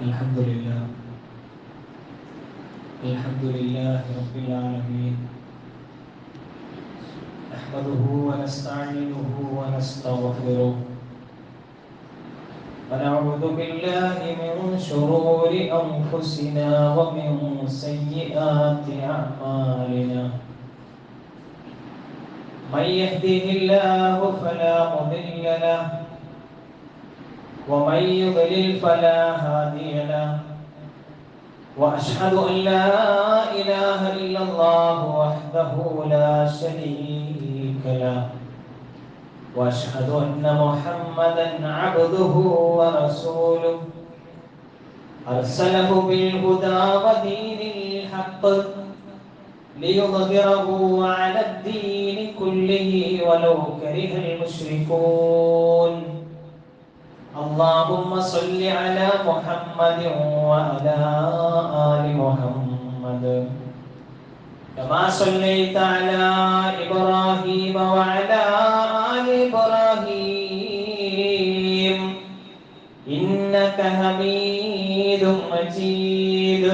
الحمد لله رب العالمين نحمده ونستعينه ونستغفره ونعوذ بالله من شرور أنفسنا ومن سيئات أعمالنا من يهده الله فلا مضل له ومن يضلل فلا هادي له وأشهد أن لا إله إلا الله وحده لا شريك له وأشهد أن محمدا عبده ورسوله أرسله بالهدى ودين الحق ليظهره على الدين كله ولو كره المشركون اللهم صل على محمد وعلى آل محمد كما صليت على إبراهيم وعلى آل إبراهيم إنك حميد مجيد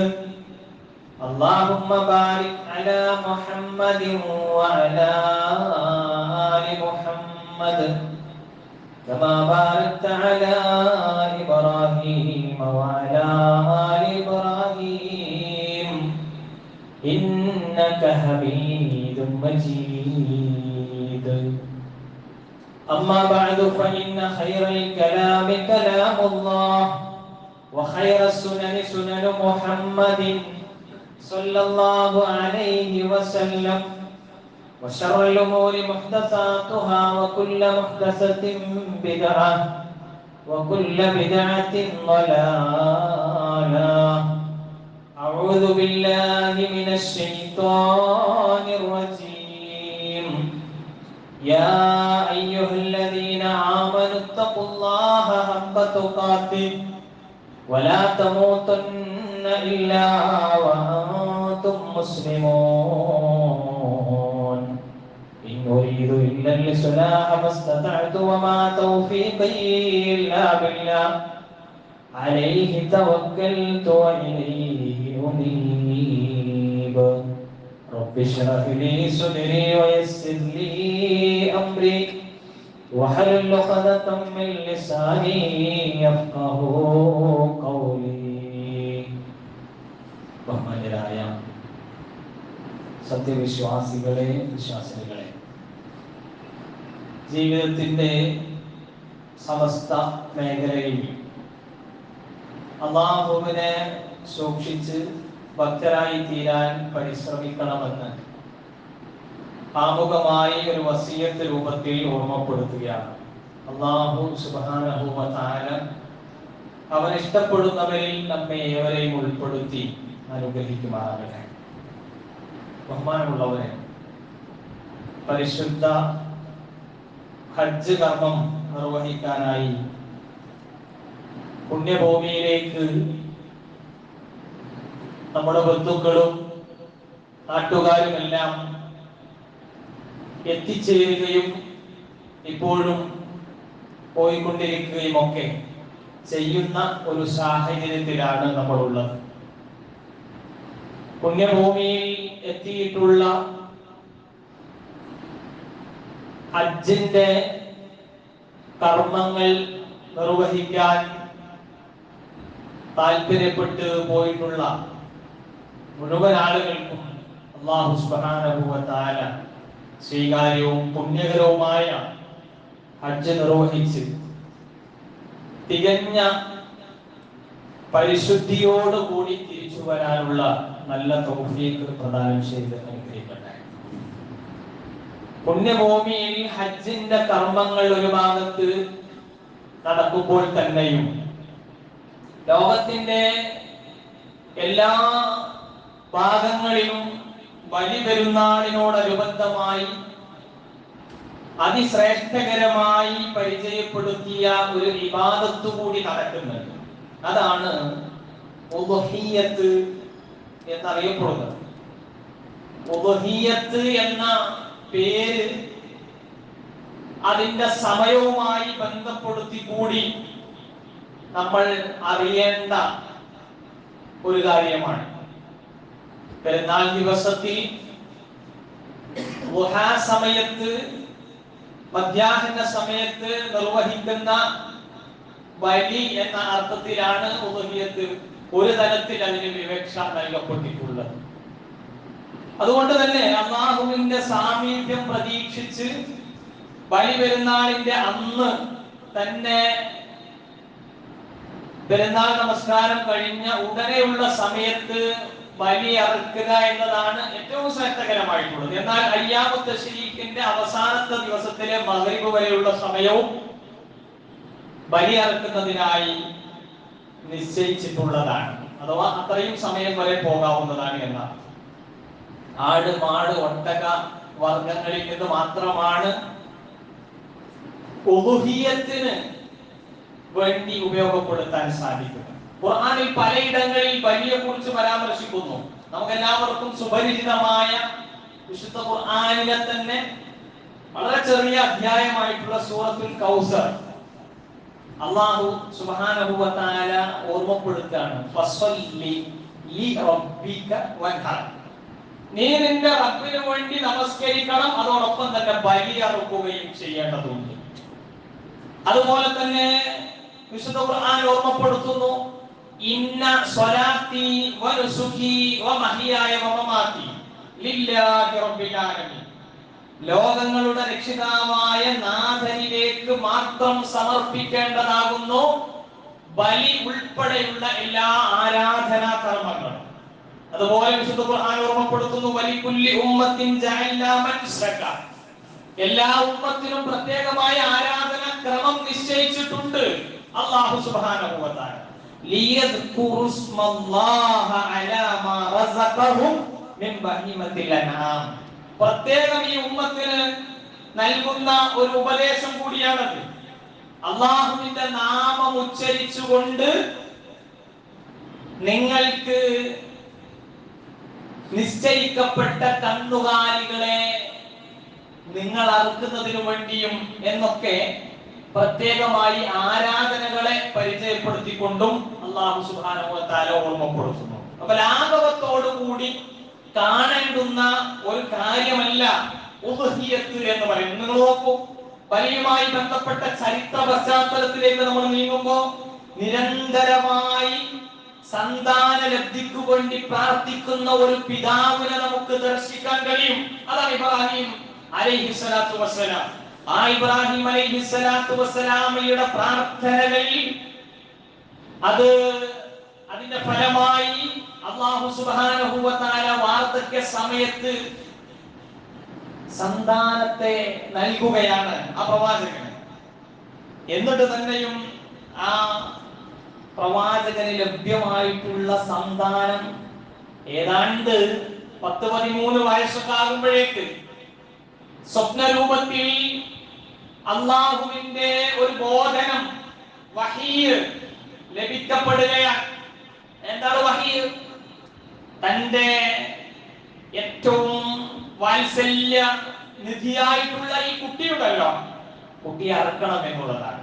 اللهم بارك على محمد وعلى آل محمد كما باركت على إبراهيم وعلى آل إبراهيم إنك حميد مجيد أما بعد فإن خير الكلام كلام الله وخير السنن سنن محمد صلى الله عليه وسلم وشر الأمور محدثاتها وكل محدثة بدعة وكل بدعة ضلالة أعوذ بالله من الشيطان الرجيم يا أيها الذين آمنوا اتقوا الله حق تقاته ولا تموتن إلا وأنتم مسلمون إن أريد إلا الإصلاح ما استطعت وما توفيقي إلا بالله عليه توكلت وإليه أنيب رب اشرح لي صدري ويسر لي أمري واحلل عقدة من لساني يفقهوا قولي ബഹുമാന്യരായ സത്യവിശ്വാസികളെ വിശ്വാസികളെ ജീവിതത്തിന്റെ സമസ്ത മേഖലയിൽ അല്ലാഹുവിനെ സൂക്ഷിച്ച് ഭക്തരായി തീരാൻ പരിശ്രമിക്കണമെന്ന് ആമുഖമായി ഒരു വസിയത്ത് രൂപത്തിൽ ഓർമ്മപ്പെടുത്തുകയാണ്. അല്ലാഹു സുബ്ഹാനഹു വ തആല അവൻ ഇഷ്ടപ്പെടുന്നവരിൽ നമ്മെ ഏവരെയും ഉൾപ്പെടുത്തി അനുഗ്രഹിക്കുമാറാകട്ടെ. ബഹുമാനമുള്ളവരെ, പരിശുദ്ധ ഹജ്ജ് കർമ്മം നിർവഹിക്കാനായി പുണ്യഭൂമിയിലേക്ക് നമ്മുടെ ബന്ധുക്കളും നാട്ടുകാരുമെല്ലാം എത്തിച്ചേരുകയും ഇപ്പോഴും പോയിക്കൊണ്ടിരിക്കുകയും ഒക്കെ ചെയ്യുന്ന ഒരു സാഹചര്യത്തിലാണ് നമ്മളുള്ളത്. പുണ്യഭൂമിയിൽ എത്തിയിട്ടുള്ള ഹജ്ജിന്റെ കർമ്മങ്ങൾ നിർവഹിക്കാൻ താല്പര്യപ്പെട്ട് പോയിട്ടുള്ള മുഴുവൻ ആളുകൾക്കും അല്ലാഹു സുബ്ഹാനഹു വ തആല സ്വീകാര്യവും പുണ്യകരവുമായ ഹജ്ജ് നിർവഹിച്ച് തികഞ്ഞ പരിശുദ്ധിയോടുകൂടി തിരിച്ചു വരാനുള്ള നല്ല തൗഫീഖ് പ്രദാനം ചെയ്ത് അനുഗ്രഹിക്കട്ടെ. പുണ്യഭൂമിയിൽ ഹജ്ജിന്റെ കർമ്മങ്ങൾ ഒരു ഭാഗത്ത് നടക്കുമ്പോൾ തന്നെയും ലോകത്തിന്റെ എല്ലാ ഭാഗങ്ങളിലും ബലിപെരുന്നാളിനോടനുബന്ധമായി അതിശ്രേഷ്ഠകരമായി പരിചയപ്പെടുത്തിയ ഒരു ഇബാദത്ത് കൂടി നടക്കുന്നുണ്ട്. അതാണ് ഉദ്ഹിയ്യത്ത് എന്നറിയപ്പെടുന്നത്. ഉദ്ഹിയ്യത്ത് എന്ന പേര് അതിന്റെ സമയവുമായി ബന്ധപ്പെടുത്തി കൂടി നമ്മൾ അറിയേണ്ട ഒരു കാര്യമാണ്. പെരുന്നാൾ ദിവസത്തിൽ ളുഹാ സമയത്ത്, മധ്യാഹ്ന സമയത്ത് നിർവഹിക്കുന്ന ബലി എന്ന അർത്ഥത്തിലാണ് ഉദ്ഹിയത്ത് ഒരു തരത്തിൽ അതിന് വിവക്ഷ നൽകപ്പെട്ടിട്ടുള്ളത്. അതുകൊണ്ട് തന്നെ അല്ലാഹുവിന്റെ സാമീപ്യം പ്രതീക്ഷിച്ച് ബലി പെരുന്നാളിന്റെ അന്ന് തന്നെ, പെരുന്നാൾ നമസ്കാരം കഴിഞ്ഞ ഉടനെയുള്ള സമയത്ത് ബലി അറുക്കുക എന്നതാണ് ഏറ്റവും ശ്രദ്ധകരമായിട്ടുള്ളത്. എന്നാൽ അയ്യാമു തശ്രീഖിന്റെ അവസാനത്തെ ദിവസത്തിലെ മഗ്രിബ് വരെയുള്ള സമയവും ബലി അറുക്കുന്നതിനായി നിശ്ചയിച്ചിട്ടുള്ളതാണ്. അഥവാ അത്രയും സമയം വരെ പോകാവുന്നതാണ് എന്നാണ്. ആട്, മാട്, ഒട്ടക വർഗങ്ങളിൽ നിന്ന് മാത്രമാണ് ഉളുഹിയത്തിന് വേണ്ടി ഉപയോഗപ്പെടുത്താൻ സാധിക്കുക. ഖുർആനിൽ പലയിടങ്ങളിൽ ബലിയെ കുറിച്ച് പരാമർശിക്കുന്നു. നമുക്കെല്ലാവർക്കും സുപരിചിതമായ വിശുദ്ധ ഖുർആനിലെ തന്നെ വളരെ ചെറിയ അധ്യായമായിട്ടുള്ള സൂറത്തുൽ കൗസർ അല്ലാഹു സുബ്ഹാനഹു വ തആല ഓർമ്മപ്പെടുത്തുകയാണ്. ഫസ്വല്ലി ലിറബ്ബിക വൻഹർ, നീ നിന്റെ റബ്ബിന് വേണ്ടി നമസ്കരിക്കണം, അതോടൊപ്പം തന്നെ ബലി അറുക്കുകയും ചെയ്യേണ്ടതുണ്ട്. അതുപോലെ തന്നെ വിശുദ്ധ ഖുർആൻ ഓർമ്മപ്പെടുത്തുന്നു, ഇന്ന സ്വലാത്തി വനുസുകി വമഹിയായ വമമാതി ലില്ലാഹി റബ്ബിൽ ആലമീൻ, ലോകങ്ങളുടെ രക്ഷിതാവായ നാഥനിലേക്ക് മാത്രം സമർപ്പിക്കേണ്ടതാകുന്നു ബലി ഉൾപ്പെടെയുള്ള എല്ലാ ആരാധനാ കർമ്മങ്ങളും. അതുപോലെ വിശുദ്ധ ഖുർആൻ ഓർമ്മപ്പെടുത്തുന്നു, വലികുല്ലി ഉമ്മത്തിൻ ജഅൽനാ മൻസക, എല്ലാ ഉമ്മത്തിനും പ്രത്യേകമായ ആരാധനാ ക്രമം നിശ്ചയിച്ചിട്ടുണ്ട് അല്ലാഹു സുബ്ഹാനഹു വ തആല. ലിയദ്കുറു സ്മല്ലാഹ അലാ മാ റസഖഹും മിൻ ബഹീമത്തിൽ അൻആം, പ്രത്യേകം ഈ ഉമ്മത്തിന് നൽകുന്ന ഒരു ഉപദേശം കൂടിയാണത്. അല്ലാഹുവിന്റെ നാമം ഉച്ചരിച്ചുകൊണ്ട് നിങ്ങൾക്ക് നിശ്ചയിക്കപ്പെട്ട കന്നുകാലികളെ നിങ്ങൾ അറുക്കുന്നതിനു വേണ്ടിയും എന്നൊക്കെ പ്രത്യേകമായി ആരാധനകളെ പരിചയപ്പെടുത്തിക്കൊണ്ടും അല്ലാഹു സുബ്ഹാനഹു വ തആല ഓർമ്മപ്പെടുത്തുന്നു. അപ്പോൾ ലാഘവത്തോടുകൂടി കാണേണ്ടുന്ന ഒരു കാര്യമല്ല ഉദ്ഹിയത്ത് എന്ന് പറയുന്നത്. നിങ്ങൾ നോക്കൂ, ബലിയുമായി ബന്ധപ്പെട്ട ചരിത്ര പശ്ചാത്തലത്തിലേക്ക് നമ്മൾ നീങ്ങുമ്പോൾ നിരന്തരമായി സന്താന ലബ്ധിക്കു വേണ്ടി പ്രാർത്ഥിക്കുന്ന ഒരു പിതാവിനെ നമുക്ക് ദർശിക്കാൻ കഴിയും. അതാണ് ഇബ്രാഹിം അലൈഹിസ്സലാത്തു വസ്സലാം. ആ ഇബ്രാഹിം അലൈഹിസ്സലാത്തു വസ്സലാമയുടെ പ്രാർത്ഥനകളിൽ അതിന്റെ ഫലമായി അല്ലാഹു സുബ്ഹാനഹു വ തആല വാർദ്ധക്യ സമയത്ത് സന്താനത്തെ നൽകുകയാണ് ആ പ്രവാചകന്. എന്നിട്ട് തന്നെയും ആ പ്രവാചകന് ലഭ്യമായിട്ടുള്ള സന്താനം ഏതാണ്ട് 10-13 വയസ്സൊക്കെ ആകുമ്പോഴേക്ക് സ്വപ്നരൂപത്തിൽ അല്ലാഹുവിന്റെ ഒരു ബോധനം, വഹീ ലഭിക്കപ്പെടുകയാണ്. എന്താണ് വഹീ? തന്റെ ഏറ്റവും വാത്സല്യ നിധിയായിട്ടുള്ള ഈ കുട്ടിയുണ്ടല്ലോ, കുട്ടിയെ അറക്കണം എന്നുള്ളതാണ്.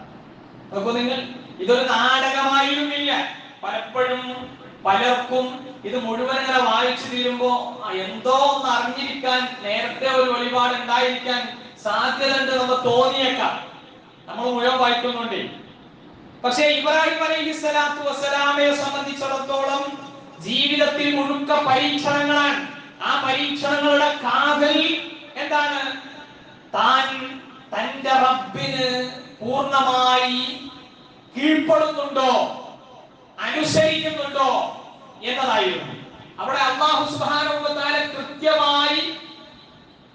നോക്കൂ നിങ്ങൾ, ഇതൊരു നാടകമായിരുന്നില്ല. പലപ്പോഴും പലർക്കും ഇത് മുഴുവൻ ഇങ്ങനെ വായിച്ചു തീരുമ്പോ എന്തോ ഒന്ന് അറിഞ്ഞിരിക്കാൻ, നേരത്തെ ഒരു വെളിപാട് ഉണ്ടായിരിക്കാൻ സാധ്യത ഉണ്ട് നമുക്ക് തോന്നിയേക്കാം, നമ്മൾ മുഴുവൻ വായിക്കുന്നുണ്ട്. പക്ഷേ ഇബ്രാഹിം അലൈഹിസ്സലാത്തു വസ്സലാമയെ സംബന്ധിച്ചിടത്തോളം ജീവിതത്തിൽ മുഴുക്ക പരീക്ഷണങ്ങളാണ്. ആ പരീക്ഷണങ്ങളുടെ കാതൽ എന്താണ്? താൻ തന്റെ റബ്ബിന് പൂർണ്ണമായി കീഴ്പ്പെടുന്നുണ്ടോ, അനുസരിക്കുന്നുണ്ടോ എന്നതായിരുന്നു. അവിടെ അല്ലാഹു സുബ്ഹാനഹു വ തആല കൃത്യമായി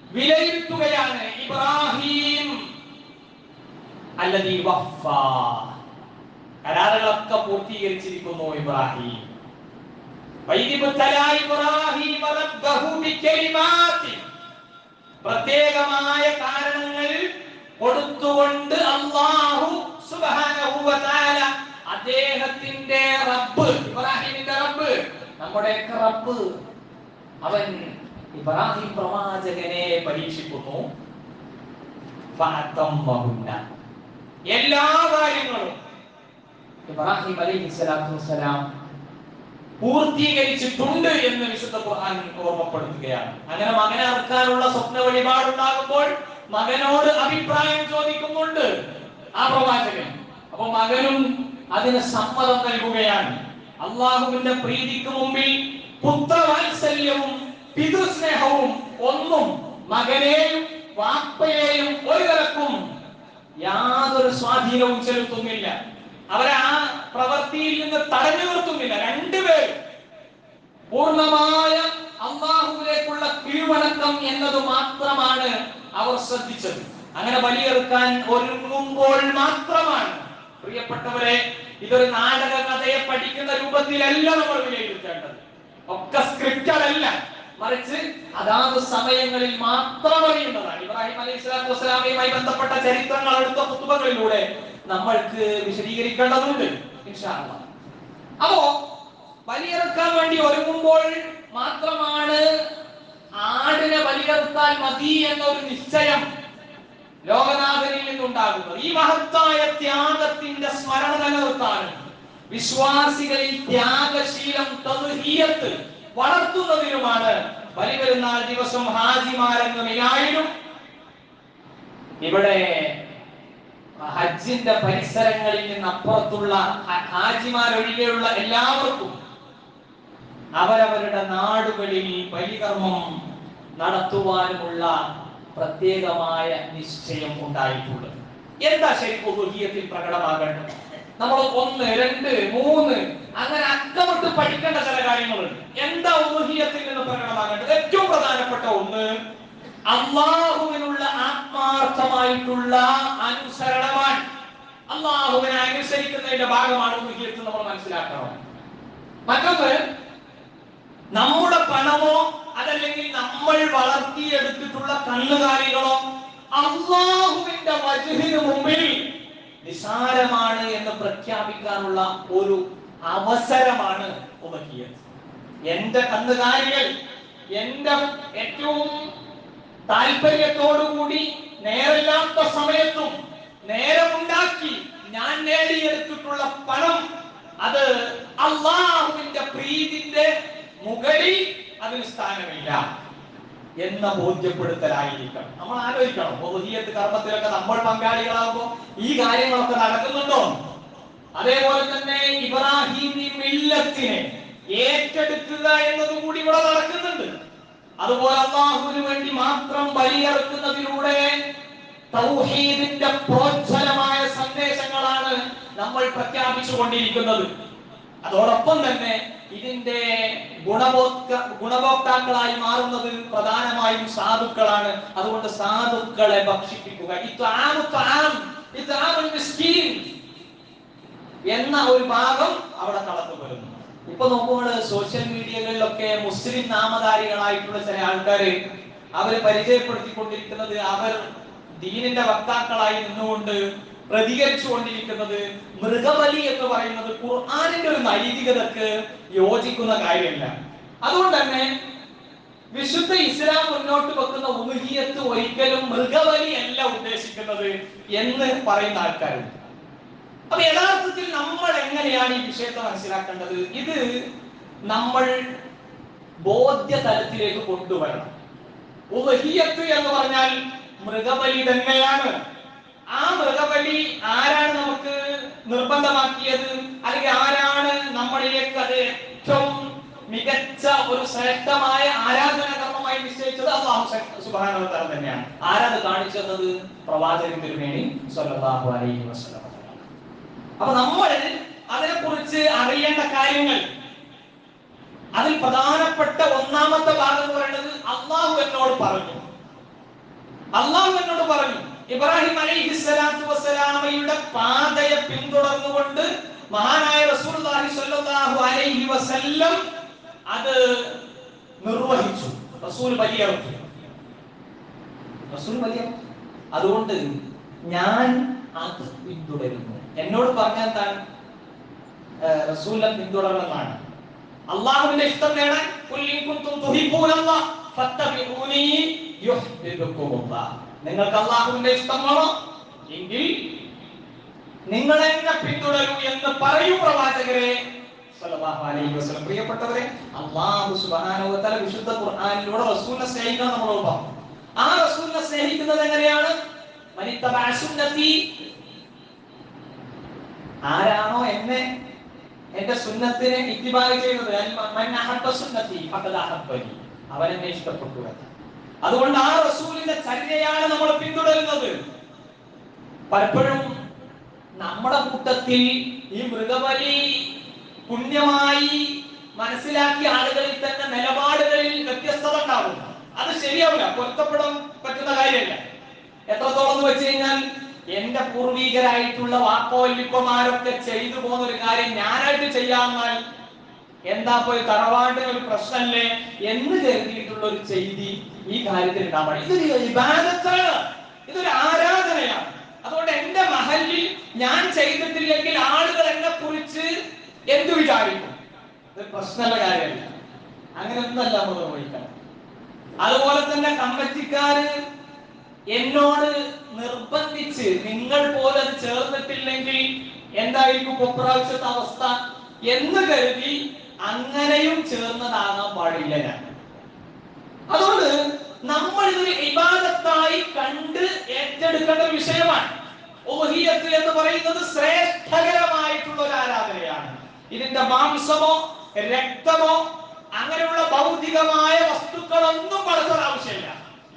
വിലയിരുത്തുകയാണ്. ഇബ്രാഹിം അല്ലദീ വഫാ, കരാറുകളൊക്കെ പൂർത്തീകരിച്ചിരിക്കുന്നു ഇബ്രാഹിം. പ്രത്യേകമായ കാരണങ്ങൾ കൊടുത്തുകൊണ്ട് അല്ലാഹു സുബ്ഹാനഹു വ തആല അദ്ദേഹത്തിന്റെ റബ്ബ്, ഇബ്രാഹിമിന്റെ റബ്ബ്, നമ്മുടെ റബ്ബ്, അവൻ ഇബ്രാഹിം പ്രവാചകനെ പരീക്ഷിക്കുന്നു. എല്ലാ കാര്യങ്ങളും ഇബ്രാഹിം അലൈഹിസ്സലാത്തു വസ്സലാം പൂർത്തീകരിച്ചിട്ടുണ്ട് എന്ന് വിശുദ്ധ ഖുർആൻ ഓർമ്മപ്പെടുത്തുകയാണ്. അങ്ങനെ മകനെ അറുക്കാനുള്ള സ്വപ്ന വഴിപാടുണ്ടാകുമ്പോൾ മകനോട് അഭിപ്രായം ചോദിക്കുന്നുണ്ട് ആ പ്രവാചകൻ. അപ്പൊ മകനും അതിന് സമ്മതം നൽകുകയാണ്. അള്ളാഹുവിന്റെ പ്രീതിക്ക് മുമ്പിൽ പുത്രവാത്സല്യവും പിതൃസ്നേഹവും ഒന്നും മകനെയും വാപ്പയെയും ഒരു തരക്കും യാതൊരു സ്വാധീനവും ചെലുത്തുന്നില്ല. അവരെ ആ പ്രവൃത്തിയിൽ നിന്ന് തടഞ്ഞു നിർത്തുന്നില്ല. രണ്ടുപേർ പൂർണ്ണമായ അള്ളാഹുവിലേക്കുള്ള കീഴ്വണക്കം എന്നത് മാത്രമാണ് അവർ ശ്രദ്ധിച്ചത്. അങ്ങനെ ബലിയെറുക്കാൻ ഒരുങ്ങുമ്പോൾ മാത്രമാണ്, പ്രിയപ്പെട്ടവരെ, ഇതൊരു നാടക കഥയെ പഠിക്കുന്ന രൂപത്തിലല്ല നമ്മൾ വിലയിരുത്തേണ്ടത്. ഒക്കെ സ്ക്രിപ്റ്റഡ് അല്ല, മറിച്ച് അതാത് സമയങ്ങളിൽ മാത്രം അറിയുന്നതാണ്. ഇബ്രാഹിം അലൈഹിസ്സലാത്തു വസ്സലാമയുമായി ബന്ധപ്പെട്ട ചരിത്രങ്ങൾ അടുത്ത ഖുതുബകളിലൂടെ നമ്മൾക്ക് വിശദീകരിക്കേണ്ടതുണ്ട് ഇൻഷാ അല്ലാഹ്. അപ്പോ ബലിയെറുക്കാൻ വേണ്ടി ഒരുങ്ങുമ്പോൾ മാത്രമാണ് ആടിനെ ബലിയെറുത്താൽ മതി എന്നൊരു നിശ്ചയം ലോകനാഥനിൽ നിന്നുണ്ടാകുന്നത്. ഈ മഹത്തായ ത്യാഗത്തിന്റെ സ്മരണ നിലനിർത്താനും വിശ്വാസികളിൽ ത്യാഗശീലം തദ്ഹിയത്ത് വളർത്തുന്നതിനുമാണ് ബലിപെരുന്നാൾ ദിവസം ഹാജിമാരെന്ന നിലയിലും ഇവിടെ ഹജ്ജിന്റെ പരിസരങ്ങളിൽ നിന്ന് അപ്പുറത്തുള്ള ഹാജിമാരൊഴികെയുള്ള എല്ലാവർക്കും അവരവരുടെ നാടുകളിൽ ബലികർമ്മം നടത്തുവാനുമുള്ള പ്രത്യേകമായ നിശ്ചയം ഉണ്ടായിട്ടുള്ളത്. എന്താ ശരിക്കും ഉദുഹിയത്തിൽ പ്രകടമാകേണ്ടത്? നമ്മൾ 1, 2, 3 അങ്ങനെ അക്കമിട്ട് പഠിക്കേണ്ട ചില കാര്യങ്ങളുണ്ട്. എന്താ ഉദുഹിയത്തിൽ നിന്ന് പ്രകടമാകേണ്ടത്? ഏറ്റവും പ്രധാനപ്പെട്ട ഒന്ന്, അള്ളാഹുവിനുള്ള ആത്മാർത്ഥമായിട്ടുള്ള അനുസരണമാണ്. അള്ളാഹുവിനെ അനുസരിക്കുന്നതിന്റെ ഭാഗമാണ് ഉദുഹിയത്ത് നമ്മൾ മനസ്സിലാക്കണം. മറ്റൊന്ന്, നമ്മുടെ പണമോ അതല്ലെങ്കിൽ നമ്മൾ വളർത്തിയെടുത്തിട്ടുള്ള കന്നുകാലികളോ അള്ളാഹുവിന്റെ വജ്ഹിന് മുമ്പിൽ നിസാരമാണ് എന്ന് പ്രഖ്യാപിക്കാനുള്ള ഒരു അവസരമാണ് ഉദഹിയത്ത്. എന്റെ കന്നുകാലികൾ എന്റെ ഏറ്റവും താല്പര്യത്തോടുകൂടി നേരമില്ലാത്ത സമയത്തും നേരമുണ്ടാക്കി ഞാൻ നേടിയെടുത്തിട്ടുള്ള പണം അത് അള്ളാഹുവിന്റെ പ്രീതിന്റെ മുകളിൽ അതിന് സ്ഥാനമില്ല എന്ന ബോധ്യപ്പെടുത്തലായിരിക്കണം. നമ്മൾ ആലോചിക്കണം, ഉദഹിയത്ത് കർമ്മത്തിലൊക്കെ നമ്മൾ പങ്കാളികളാകുമ്പോൾ ഈ കാര്യങ്ങളൊക്കെ നടക്കുന്നുണ്ടോ? അതേപോലെ തന്നെ ഇബ്രാഹിമി മില്ലത്തിനെ ഏറ്റെടുക്കുക എന്നതുകൂടി ഇവിടെ നടക്കുന്നുണ്ട്. അതുപോലെ അല്ലാഹുവിന് വേണ്ടി മാത്രം ബലിയറുക്കുന്നതിലൂടെ തൗഹീദിന്റെ പ്രോജ്വലമായ സന്ദേശങ്ങളാണ് നമ്മൾ പ്രഖ്യാപിച്ചു കൊണ്ടിരിക്കുന്നത്. അതോടൊപ്പം തന്നെ ഇതിന്റെ ഗുണഭോക്താക്കളായി മാറുന്നത് പ്രധാനമായും സാധുക്കളാണ്. അതുകൊണ്ട് സാധുക്കളെ ഭക്ഷിപ്പിക്കുക എന്ന ഒരു ഭാഗം അവിടെ കടന്നു വരുന്നു. ഇപ്പൊ നോക്കുമ്പോൾ സോഷ്യൽ മീഡിയകളിലൊക്കെ മുസ്ലിം നാമധാരികളായിട്ടുള്ള ചില ആൾക്കാര് അവര് പരിചയപ്പെടുത്തിക്കൊണ്ടിരിക്കുന്നത്, അവർ ദീനിന്റെ വക്താക്കളായി നിന്നുകൊണ്ട് പ്രതികരിച്ചു കൊണ്ടിരിക്കുന്നത് മൃഗബലി എന്ന് പറയുന്നത് ഖുർആനിന്റെ ഒരു നൈതികതക്ക് യോജിക്കുന്ന കാര്യമല്ല. അതുകൊണ്ട് തന്നെ വിശുദ്ധ ഇസ്ലാം മുന്നോട്ട് വെക്കുന്ന ഉദഹിയത്ത് ഒരിക്കലും മൃഗബലി അല്ല ഉദ്ദേശിക്കുന്നത് എന്ന് പറയുന്ന ആൾക്കാരുണ്ട്. അപ്പൊ യഥാർത്ഥത്തിൽ നമ്മൾ എങ്ങനെയാണ് ഈ വിഷയത്തെ മനസ്സിലാക്കേണ്ടത്? ഇത് നമ്മൾ ബോധ്യ തലത്തിലേക്ക് കൊണ്ടുവരണം. ഉദഹിയത്ത് എന്ന് പറഞ്ഞാൽ മൃഗബലി തന്നെയാണ്. ആ മൃഗബലി ആരാണ് നമുക്ക് നിർബന്ധമാക്കിയത്? അല്ലെങ്കിൽ ആരാണ് നമ്മളിലേക്ക് അത് ഏറ്റവും മികച്ച ഒരു ശ്രേഷ്ഠമായ ആരാധനാ കർമ്മമായി നിശ്ചയിച്ചത്? അല്ലാഹു സുബ്ഹാനഹു വ തആല തന്നെയാണ്. ആരാത് കാണിച്ചു തന്നത്? പ്രവാചകൻ തിരുമേനി സ്വല്ലല്ലാഹു അലൈഹി വസല്ലം. അപ്പൊ നമ്മൾ അതിനെക്കുറിച്ച് അറിയേണ്ട കാര്യങ്ങൾ, അതിൽ പ്രധാനപ്പെട്ട ഒന്നാമത്തെ ഭാഗം എന്ന് പറയുന്നത് അല്ലാഹു എന്നോട് പറഞ്ഞു. അല്ലാഹു എന്നോട് പറഞ്ഞു. ഇബ്രാഹിം അലൈഹിസ്സലാത്തു വസ്സലാമയുടെ പാതയെ പിന്തുടർന്നുകൊണ്ട് മഹാനായ റസൂലുള്ളാഹി സ്വല്ലല്ലാഹു അലൈഹി വസല്ലം അത് നിർവഹിച്ചു. റസൂൽ ബലിയറുത്തു. അതുകൊണ്ട് ഞാൻ അത് പിന്തുടരുന്നു. എന്നോട് പറഞ്ഞാൽ താൻ റസൂലിനെ പിന്തുടരണമെന്നാണ്. അള്ളാഹുവിന്റെ ഇഷ്ടം നേടാൻ നിങ്ങൾക്ക് അള്ളാഹുവിന്റെ ഇഷ്ടം വേണോ എങ്കിൽ നിങ്ങൾ എന്നെ പിന്തുടരൂ എന്ന് പറയൂ പ്രവാചകരെ. സ്വല്ലല്ലാഹു അലൈഹി വസല്ലം. പ്രിയപ്പെട്ടവരെ, അല്ലാഹു സുബ്ഹാനഹു വ തആല വിശുദ്ധ ഖുർആനിലൂടെ റസൂലിനെ സ്നേഹിക്കണം നമ്മളോട് പറഞ്ഞു. ആ റസൂലിനെ സ്നേഹിക്കുന്നത് എങ്ങനെയാണ്? മനിത്തബഅ സുന്നതി, ആരാണോ എന്റെ സുന്നത്തിനെ ഇത്തിബാ ചെയ്യുന്നത്, മൻ അഹബ്ബ സുന്നതി ഫഖദ അഹബ്ബനി, അവനെന്നെ ഇഷ്ടപ്പെട്ടു. അതുകൊണ്ട് ആ റസൂലിന്റെ ചര്യയാണ് നമ്മൾ പിന്തുടരുന്നത്. പലപ്പോഴും നമ്മുടെ കൂട്ടത്തിൽ ഈ മൃഗബലി പുണ്യമായി മനസ്സിലാക്കിയ ആളുകളിൽ തന്നെ നിലപാടുകളിൽ വ്യത്യസ്തത ഉണ്ടാവും. അത് ശരിയാവില്ല, പൊരുത്തപ്പെടാൻ പറ്റുന്ന കാര്യമല്ല. എത്രത്തോളം എന്ന് വെച്ച് കഴിഞ്ഞാൽ, എന്റെ പൂർവികരായിട്ടുള്ള വാക്കോല്ലിപ്പമാരൊക്കെ ചെയ്തു പോകുന്ന ഒരു കാര്യം ഞാനായിട്ട് ചെയ്യാമെന്നാൽ എന്താ പോയി തറവാട്ടിന് ഒരു പ്രശ്നമല്ലേ എന്ന് കരുതിയിട്ടുള്ള ഒരു ചെയ്തി ഈ കാര്യത്തിൽ ഉണ്ടാവണം. ഇതൊരു ഇബാദത്താണ്, ഇതൊരു ആരാധനയാണ്. അതുകൊണ്ട് എന്റെ മഹല്ലിൽ ഞാൻ ചെയ്തിട്ടില്ലെങ്കിൽ ആളുകൾ എന്നെ കുറിച്ച് എന്തു വിചാരിക്കും? ഇത് പ്രശ്നമുള്ള കാര്യമല്ല. അങ്ങനെ ഒന്നല്ല നമ്മൾ നിർവഹിക്കണം. അതുപോലെ തന്നെ കമ്മിറ്റിക്കാര് എന്നോട് നിർബന്ധിച്ച് നിങ്ങൾ പോലെ അത് ചേർന്നിട്ടില്ലെങ്കിൽ എന്തായിരിക്കും ഇപ്രാവശ്യത്തെ അവസ്ഥ എന്ന് കരുതി അങ്ങനെയും ചേർന്നതാകാൻ പാടില്ല ഞാൻ. അതുകൊണ്ട് നമ്മൾ ഇതൊരു ഇബാദത്തായി കണ്ട് ഏറ്റെടുക്കേണ്ട ഒരു വിഷയമാണ്. ഉളുഹിയ്യത്ത് എന്ന് പറയുന്നത് ശ്രേഷ്ഠകരമായിട്ടുള്ള ഒരു ആരാധനയാണ്. ഇതിന്റെ മാംസമോ രക്തമോ അങ്ങനെയുള്ള ഭൗതികമായ വസ്തുക്കളൊന്നും വളർത്താൻ ആവശ്യമില്ല.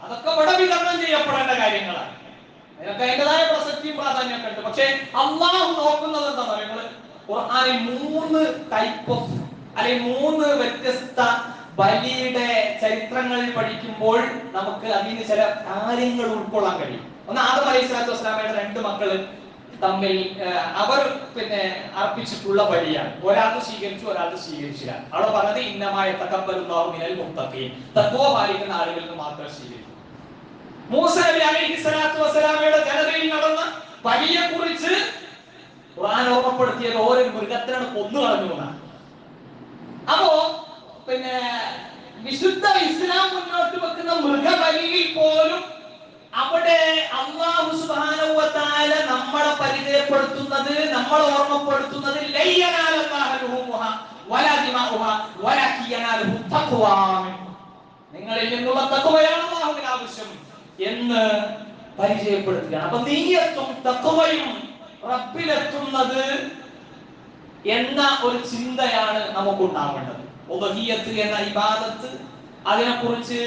അതൊക്കെ ഇവിടെ വിതരണം ചെയ്യപ്പെടേണ്ട കാര്യങ്ങളാണ്. അതിനൊക്കെ അതിൻ്റെതായ പ്രസക്തിയും പ്രാധാന്യമൊക്കെ ഉണ്ട്. പക്ഷെ അള്ളാഹു നോക്കുന്നത് എന്താ പറയുക? ഖുർആനിൽ 3 ടൈപ്പ് ഓഫ് അല്ലെങ്കിൽ 3 വ്യത്യസ്ത ബലിയുടെ ചരിത്രങ്ങളിൽ പഠിക്കുമ്പോൾ നമുക്ക് അതിന് ചില കാര്യങ്ങൾ ഉൾക്കൊള്ളാൻ കഴിയും. ഒന്ന്, ആദം അലൈഹിസ്സലാത്തു വസ്സലാമയുടെ 2 മക്കള് തമ്മിൽ അവർ അർപ്പിച്ചിട്ടുള്ള ബലിയാണ്. ഒരാൾക്ക് സ്വീകരിച്ചു, ഒരാൾക്ക് സ്വീകരിച്ചില്ല. അവിടെ പറഞ്ഞത് ഇന്നമായ തഖബ്ബലുല്ലാഹു മിനൽ മുത്തഖീൻ, തഖ്വ പാലിക്കുന്ന ആളുകൾക്ക് മാത്രമേ സ്വീകരിക്കൂ. മൂസ നബി അലൈഹിസ്സലാത്തു വസ്സലാമയുടെ ജനതയിൽ നടന്ന ബലിയെ കുറിച്ച് ഖുർആൻ ഓർമ്മപ്പെടുത്തിയത് ഓരോ മൃഗത്തിനാണ് കൊന്നു കളഞ്ഞു എന്നാണ്. അപ്പോ വിശുദ്ധ ഇസ്ലാം മുന്നോട്ട് വെക്കുന്ന മൃഗബലിയിൽ പോലും അവിടെ അല്ലാഹു സുബ്ഹാനഹു വ തആല നമ്മളെ പരിചയപ്പെടുത്തുന്നത്, നമ്മളെ ഓർമ്മപ്പെടുത്തുന്നത് നിങ്ങളിൽ നിന്നുള്ള തഖ്വയാണ് അല്ലാഹുവിന്റെ ആവശ്യം എന്ന് പരിചയപ്പെടുത്തുകയാണ്. അപ്പൊ നിയ്യത്തും തഖ്വയും റബ്ബിലെത്തുന്നത് എന്ന ഒരു ചിന്തയാണ് നമുക്കുണ്ടാവേണ്ടത്. ഉളുഹിയ്യത്ത് എന്ന ഇബാദത്ത്, അതിനെക്കുറിച്ച്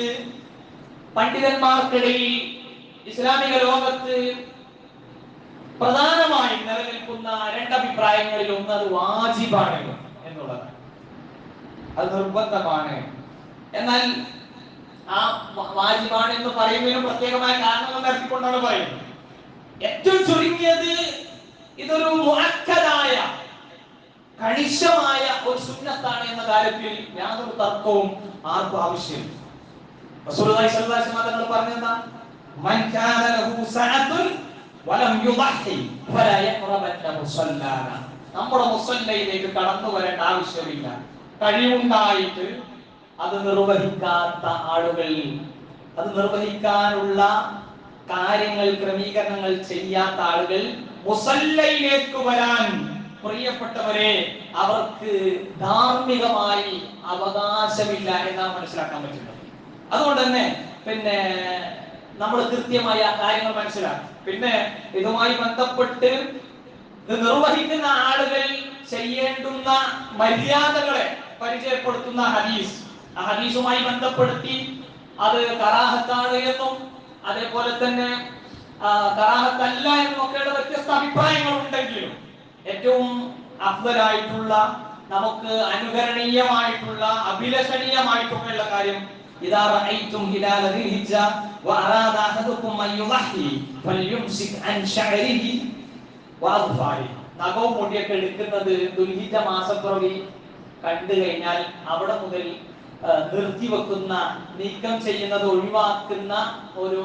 പണ്ഡിതന്മാർക്കിടയിൽ ഇസ്ലാമിക ലോകത്ത് പ്രധാനമായും നിലനിൽക്കുന്ന 2 അഭിപ്രായങ്ങളിൽ ഒന്ന് അത് വാജിബാണ് എന്നുള്ളതാണ്. അത് നിർബന്ധമാണ്. എന്നാൽ ആ വാജിബാണ് എന്ന് പറയുന്നതിന് പ്രത്യേകമായ കാരണങ്ങൾ നടത്തിക്കൊണ്ടാണ് പറയുന്നത്. ഏറ്റവും ചുരുങ്ങിയത് ഇതൊരു മുഅക്കദായ കണിശമായ ഒരു സുന്നത്താണ് എന്ന കാര്യത്തിൽ യാതൊരു തർക്കവും ആർക്കും ആവശ്യമില്ല. റസൂലുള്ളാഹി സ്വല്ലല്ലാഹു അലൈഹി വസല്ലം തങ്ങൾ പറഞ്ഞതാ, മൻ കാന ലഹു സഅത്തുൻ വലം യുദഹി ഫലാ യഖറബന്ന മുസല്ലാന. നമ്മുടെ മുസല്ലയിലേക്ക് കടന്നു വരേണ്ട ആവശ്യമില്ല. കഴിവുണ്ടായിട്ട് അത് നിർവഹിക്കാത്ത ആളുകൾ, അത് നിർവഹിക്കാനുള്ള കാര്യങ്ങൾ ക്രമീകരണങ്ങൾ ചെയ്യാത്ത ആളുകൾ മുസല്ലയിലേക്ക് വരാൻ, പ്രിയപ്പെട്ടവരെ, അവർക്ക് ധാർമ്മികമായി അവകാശമില്ല എന്നാണ് മനസ്സിലാക്കാൻ പറ്റുന്നത്. അതുകൊണ്ട് തന്നെ നമ്മൾ കൃത്യമായ കാര്യങ്ങൾ മനസ്സിലാക്കും. പിന്നെ ഇതുമായി ബന്ധപ്പെട്ട് നിർവഹിക്കുന്ന ആളുകൾ ചെയ്യേണ്ടുന്ന മര്യാദകളെ പരിചയപ്പെടുത്തുന്ന ഹദീസ്, ആ ഹദീസുമായി ബന്ധപ്പെടുത്തി അത് കറാഹത്താണ് എന്നും അതേപോലെ തന്നെ കറാഹത്തല്ല എന്നും ഒക്കെയുള്ള വ്യത്യസ്ത അഭിപ്രായങ്ങൾ ഉണ്ടെങ്കിലും ഏറ്റവും അഫ്ദലായിട്ടുള്ള, നമുക്ക് അനുകരണീയമായിട്ടുള്ള, അഭിലഷണീയമായിട്ടുള്ള കാര്യം, ഇദാ റഅയ്തും ഹിലാല ദിൽഹിജ്ജ വഅറാദ അഹദുകും അൻ യുളഹി ഫൽയുംസിക് അൻ ശഅരിഹി വഅദ്ഫാരിഹി. നഖവും മുടിയൊക്കെ എടുക്കുന്നത് ദുൽഹിജ്ജ മാസപ്പിറവി കണ്ടു കഴിഞ്ഞാൽ അവിടെ മുതൽ നിർത്തിവെക്കുന്ന, നീക്കം ചെയ്യുന്നത് ഒഴിവാക്കുന്ന ഒരു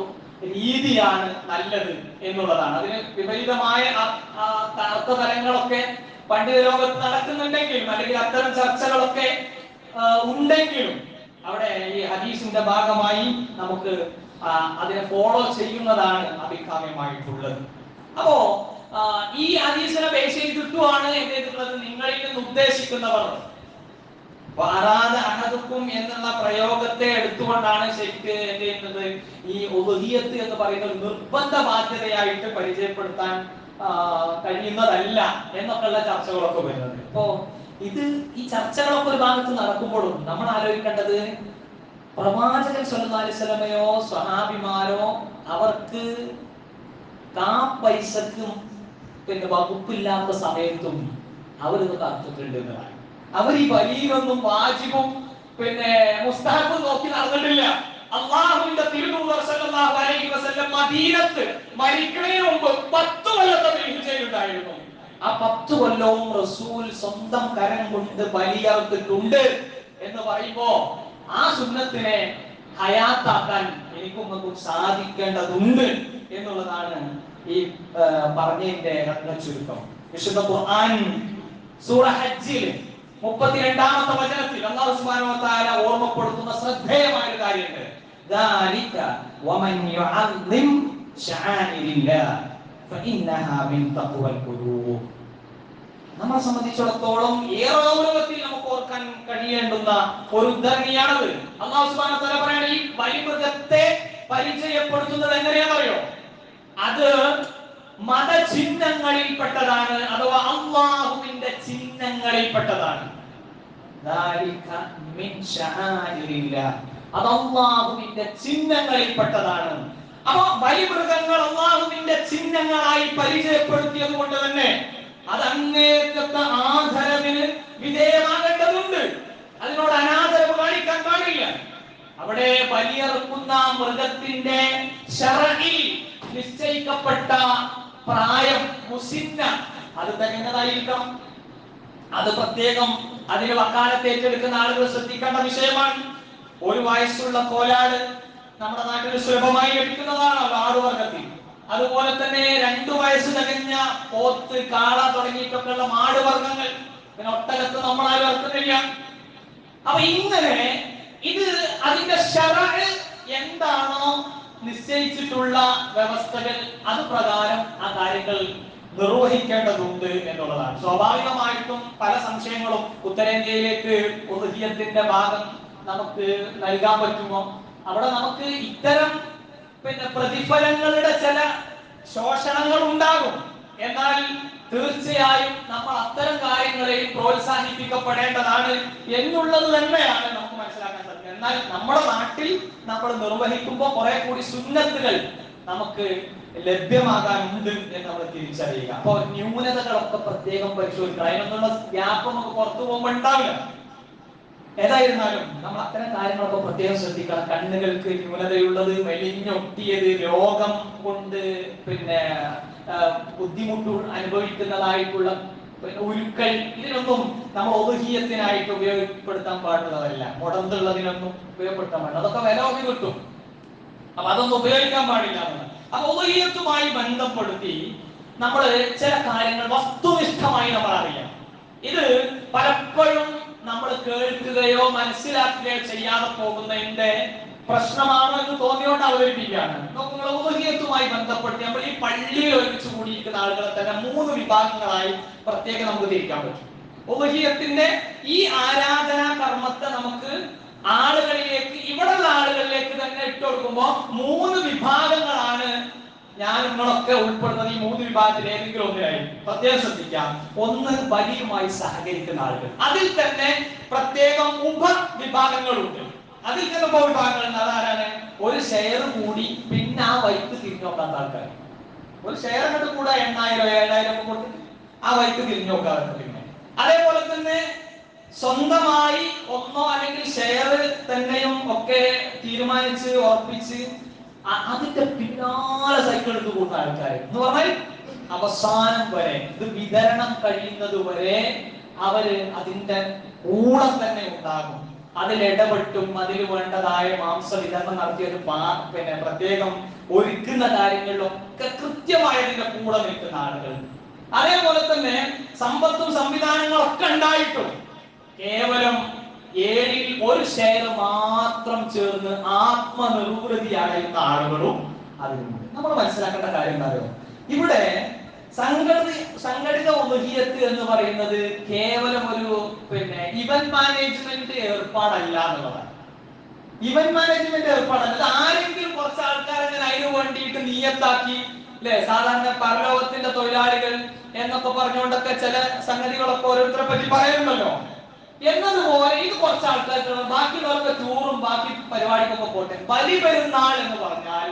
രീതിയാണ് നല്ലത് എന്നുള്ളതാണ്. അതിന് വിപരീതമായ അർത്ഥതലങ്ങളൊക്കെ പണ്ഡിത ലോകത്ത് നടക്കുന്നുണ്ടെങ്കിലും, അല്ലെങ്കിൽ അത്തരം ചർച്ചകളൊക്കെ ഉണ്ടെങ്കിലും, അവിടെ ഈ ഹദീസിന്റെ ഭാഗമായി നമുക്ക് അതിനെ ഫോളോ ചെയ്യുന്നതാണ് അഭികാമ്യമായിട്ടുള്ളത്. അപ്പോ ഈ ഹദീസിനെ ബേസ് ചെയ്തിട്ടുമാണ് എന്ത് ചെയ്തിട്ടുള്ളത്? നിങ്ങളിൽ നിന്ന് ഉദ്ദേശിക്കുന്നവർ വാറാദ അഹദുക്കും എന്നുള്ള പ്രയോഗത്തെ എടുത്തുകൊണ്ടാണ് ശരിക്ക് എന്ത് ചെയ്യുന്നത് ഈ ഉളുഹിയ്യത്ത് എന്ന് പറയുന്ന ഒരു നിർബന്ധ ബാധ്യതയായിട്ട് പരിചയപ്പെടുത്താൻ കഴിയുന്നതല്ല എന്നൊക്കെയുള്ള ചർച്ചകളൊക്കെ വരുന്നത്. അപ്പോ ഈ ചർച്ചകളൊക്കെ ഒരു ഭാഗത്ത് നടക്കുമ്പോഴും നമ്മൾ ആലോചിക്കേണ്ടത് പ്രവാചകൻ സ്വല്ലല്ലാഹു അലൈഹി വസല്ലമയോ സ്വഹാബിമാരോ അവർക്ക് പൈസക്കും വകുപ്പില്ലാത്ത സമയത്തും അവരിത് കർത്തിട്ടുണ്ട് എന്നതാണ്. അവർ ഈ വലിയൊന്നും വാജിബും മുസ്തഹബും നോക്കി നടന്നിട്ടില്ല. അള്ളാഹുവിന്റെ തിരുദൂതർ സ്വല്ലല്ലാഹു അലൈഹി വസല്ലം മദീനത്ത് മരിക്കുന്നതിന് മുമ്പ് 10 കൊല്ലത്തെ ഹിജ്റയുണ്ടായിരുന്നു. ആ 10 കൊല്ലവും റസൂൽ സ്വന്തം കരം കൊണ്ട് ബലിയർത്തിട്ടുണ്ട് എന്ന് പറയുമ്പോ ആ സുന്നത്തിനെ ഹയാത്താക്കാൻ എനിക്കും നമുക്കും സാധിക്കേണ്ടതുണ്ട് എന്നുള്ളതാണ് ഈ പറഞ്ഞതിന്റെ ചുരുക്കം. വിശുദ്ധ ഖുർആൻ സൂറ ഹജ്ജിൽ 32-ാമത്തെ വചനത്തിൽ അല്ലാഹു സുബ്ഹാനഹു വ തആല ഓർമ്മപ്പെടുത്തുന്ന ശ്രദ്ധേയമായ ഒരു കാര്യമുണ്ട്. ദാലിക വമൻ യുഅദ്ദിം ശആഇരില്ലാഹ് ഫഇന്നഹാ മിൻ തഖ്വൽ ഖുലൂബ്. നമ്മളെ സംബന്ധിച്ചിടത്തോളം ഏറെ ഗൗരവത്തിൽ നമുക്ക് ഓർക്കാൻ കഴിയേണ്ടുന്ന ഒരു ഉദ്ധരണിയാണത്. അല്ലാഹു സുബ്ഹാനഹു വ തആല പറയുന്നത് ഈ ബലിമൃഗത്തെ പരിചയപ്പെടുത്തുന്നത് എങ്ങനെയാണെന്നറിയോ? അത് മതചിഹ്നങ്ങളിൽപ്പെട്ടതാണ്, അഥവാ അല്ലാഹുവിന്റെ ചിഹ്നങ്ങളിൽപ്പെട്ടതാണ്. അത് അല്ലാഹുവിന്റെ ചിഹ്നങ്ങളിൽപ്പെട്ടതാണ്. അപ്പൊ ബലിമൃഗങ്ങൾ അല്ലാഹുവിന്റെ ചിഹ്നങ്ങളായി പരിചയപ്പെടുത്തിയത് കൊണ്ട് തന്നെ അത് അങ്ങേറ്റത്തെ ആദരവിന് വിധേയമാകേണ്ടതുണ്ട്. അതിനോട് അനാദരവ് കാണിക്കാൻ പാടില്ല. അവിടെ ബലിയറുക്കുന്ന മൃഗത്തിന്റെ ശറഈ നിശ്ചയിക്കപ്പെട്ട പ്രായം മുസിന്ന അത് തികഞ്ഞതായിരിക്കണം. അത് പ്രത്യേകം അതിന് വക്കാലത്ത് ഏറ്റെടുക്കുന്ന ആളുകൾ ശ്രദ്ധിക്കേണ്ട വിഷയമാണ്. 1 വയസ്സുള്ള കോലാട് നമ്മുടെ നാട്ടിൽ സുലഭമായി ലഭിക്കുന്നതാണ് ആടുവർഗത്തിൽ. അതുപോലെ തന്നെ 2 വയസ്സ് തികഞ്ഞ പോത്ത്, കാള തുടങ്ങിയിട്ടൊക്കെയുള്ള മാടുവർഗങ്ങൾ. പിന്നെ ഒട്ടകത്ത് നമ്മളാരും അർക്കുന്നില്ല. അപ്പൊ ഇങ്ങനെ ഇത് അതിന്റെ ശറഅ് എന്താണോ നിശ്ചയിച്ചിട്ടുള്ള വ്യവസ്ഥകൾ അത് പ്രകാരം ആ കാര്യങ്ങൾ നിർവഹിക്കേണ്ടതുണ്ട് എന്നുള്ളതാണ്. സ്വാഭാവികമായിട്ടും പല സംശയങ്ങളും ഉത്തരേന്ത്യയിലേക്ക് ഉളുഹിയ്യത്തിന്റെ ഭാഗം നമുക്ക് നൽകാൻ പറ്റുമോ? അവിടെ നമുക്ക് ഇത്തരം പ്രതിഫലങ്ങളുടെ ചില ശോഷണങ്ങൾ ഉണ്ടാകും. എന്നാൽ തീർച്ചയായും നമ്മൾ അത്തരം കാര്യങ്ങളെയും പ്രോത്സാഹിപ്പിക്കപ്പെടേണ്ടതാണ് എന്നുള്ളത് തന്നെയാണ് നമുക്ക് മനസ്സിലാക്കാൻ സാധിക്കുന്നത്. എന്നാൽ നമ്മുടെ നാട്ടിൽ നമ്മൾ നിർവഹിക്കുമ്പോൾ കുറെ കൂടി സുന്നത്തുകൾ നമുക്ക് ലഭ്യമാകാനുണ്ട് എന്ന് നമ്മൾ തിരിച്ചറിയുക. അപ്പോൾ ന്യൂനതകളൊക്കെ പ്രത്യേകം പരിശോധിക്കണം. അതിനൊന്നുള്ള ഗ്യാപ്പ് നമുക്ക് പുറത്തു പോകുമ്പോൾ ഉണ്ടാവില്ല. ഏതായിരുന്നാലും നമ്മൾ അത്തരം കാര്യങ്ങളൊക്കെ പ്രത്യേകം ശ്രദ്ധിക്കണം. കണ്ണുകൾക്ക് ന്യൂനതയുള്ളത്, മെലിഞ്ഞൊട്ടിയത്, രോഗം കൊണ്ട് ബുദ്ധിമുട്ട് അനുഭവിക്കുന്നതായിട്ടുള്ള ഉരുക്കൾ, ഇതിനൊന്നും നമ്മൾ ഉളുഹിയ്യത്തിനായിട്ട് ഉപയോഗപ്പെടുത്താൻ പാടുള്ളതല്ല. മുടന്തുള്ളതിനൊന്നും ഉപയോഗപ്പെടുത്താൻ പാടില്ല. അതൊക്കെ വില ഒക്കെ കിട്ടും. അപ്പൊ അതൊന്നും ഉപയോഗിക്കാൻ പാടില്ല. അപ്പൊ ഉളുഹിയ്യത്തുമായി ബന്ധപ്പെടുത്തി നമ്മൾ ചില കാര്യങ്ങൾ വസ്തുനിഷ്ഠമായി നമ്മൾ അറിയാം. ഇത് പലപ്പോഴും നമ്മൾ കേൾക്കുകയോ മനസ്സിലാക്കുകയോ ചെയ്യാതെ പോകുന്നതിന്റെ പ്രശ്നമാണോ എന്ന് തോന്നിയോണ്ട് അവതരിപ്പിക്കുകയാണ്. നിങ്ങൾ ഉളുഹിയ്യത്തുമായി ബന്ധപ്പെടുത്തി നമ്മൾ ഈ പള്ളിയിൽ ഒരുമിച്ച് കൂടിയിരിക്കുന്ന ആളുകളെ തന്നെ 3 വിഭാഗങ്ങളായി പ്രത്യേകം നമുക്ക് തിരിക്കാൻ പറ്റും. ഉളുഹിയ്യത്തിന്റെ ഈ ആരാധനാ കർമ്മത്തെ നമുക്ക് ആളുകളിലേക്ക്, ഇവിടെയുള്ള ആളുകളിലേക്ക് തന്നെ ഇട്ട് കൊടുക്കുമ്പോൾ 3 വിഭാഗങ്ങളാണ് ഞാൻ നിങ്ങളൊക്കെ ഉൾപ്പെടുന്നത്. ഈ 3 വിഭാഗത്തിൽ ഏതെങ്കിലും ഒന്നിനായി പ്രത്യേകം ശ്രദ്ധിക്കാം. ഒന്ന്, ബലിയുമായി സഹകരിക്കുന്ന ആളുകൾ. അതിൽ തന്നെ പ്രത്യേകം ഉപവിഭാഗങ്ങളുണ്ട്. അതിൽ തന്നെ ഉപവിഭാഗങ്ങൾ അതാരാണ്? ഒരു ഷെയർ കൂടി പിന്നെ ആ വൈക്ക് തിരിഞ്ഞു നോക്കാത്ത ആൾക്കാർ. ഒരു ഷെയർ അങ്ങോട്ട് കൂടെ 8,000 7,000 കൊടുത്തിട്ട് ആ വൈക്ക് തിരിഞ്ഞു നോക്കാറുണ്ട്. പിന്നെ അതേപോലെ തന്നെ സ്വന്തമായി ഒന്നോ അല്ലെങ്കിൽ ഷെയർ തന്നെയും ഒക്കെ തീരുമാനിച്ച് ഉറപ്പിച്ച് അതിന്റെ പിന്നാലെ സൈക്കിൾ എടുത്ത് കൂടുന്ന ആൾക്കാർ എന്ന് പറഞ്ഞാൽ അവസാനം വരെ ഇത് വിതരണം കഴിയുന്നത് വരെ അവര് അതിന്റെ കൂടെ തന്നെ ഉണ്ടാകും. അതിൽ ഇടപെട്ടും അതിൽ വേണ്ടതായ മാംസ വിതരണം നടത്തിയത് പ്രത്യേകം ഒരുക്കുന്ന കാര്യങ്ങളിലൊക്കെ കൃത്യമായി അതിന്റെ കൂടെ നിൽക്കുന്ന ആളുകൾ. അതേപോലെ തന്നെ സമ്പത്തും സംവിധാനങ്ങളൊക്കെ ഉണ്ടായിട്ടും കേവലം 7ൽ 1 ഷെയർ മാത്രം ചേർന്ന് ആത്മനിർവൃതി അടയുന്ന ആളുകളും അതിലുണ്ട്. നമ്മൾ മനസ്സിലാക്കേണ്ട കാര്യം എന്താ? ഇവിടെ സംഘടിത ഉദഹിയത്ത് എന്ന് പറയുന്നത് കേവലം ഒരു ഇവന്റ് മാനേജ്മെന്റ് ഏർപ്പാടല്ല എന്നുള്ളതാണ്. ഇവന്റ് മാനേജ്മെന്റ് ഏർപ്പാടല്ല. അത് ആരെങ്കിലും കുറച്ച് ആൾക്കാർ അങ്ങനെ അതിനു വേണ്ടിയിട്ട് നിയത്താക്കി അല്ലെ, സാധാരണ പരലോകത്തിന്റെ തൊഴിലാളികൾ എന്നൊക്കെ പറഞ്ഞുകൊണ്ടൊക്കെ ചില സംഗതികളൊക്കെ ഓരോരുത്തരെ പറ്റി പറയുന്നുണ്ടല്ലോ. എന്നതുപോലെ ഇത് കുറച്ച് ആൾക്കാർക്ക്, ബാക്കിയുള്ളവർക്ക് ടൂറും ബാക്കി പരിപാടിക്കൊക്കെ പോട്ടെ. ബലി പെരുന്നാൾ എന്ന് പറഞ്ഞാൽ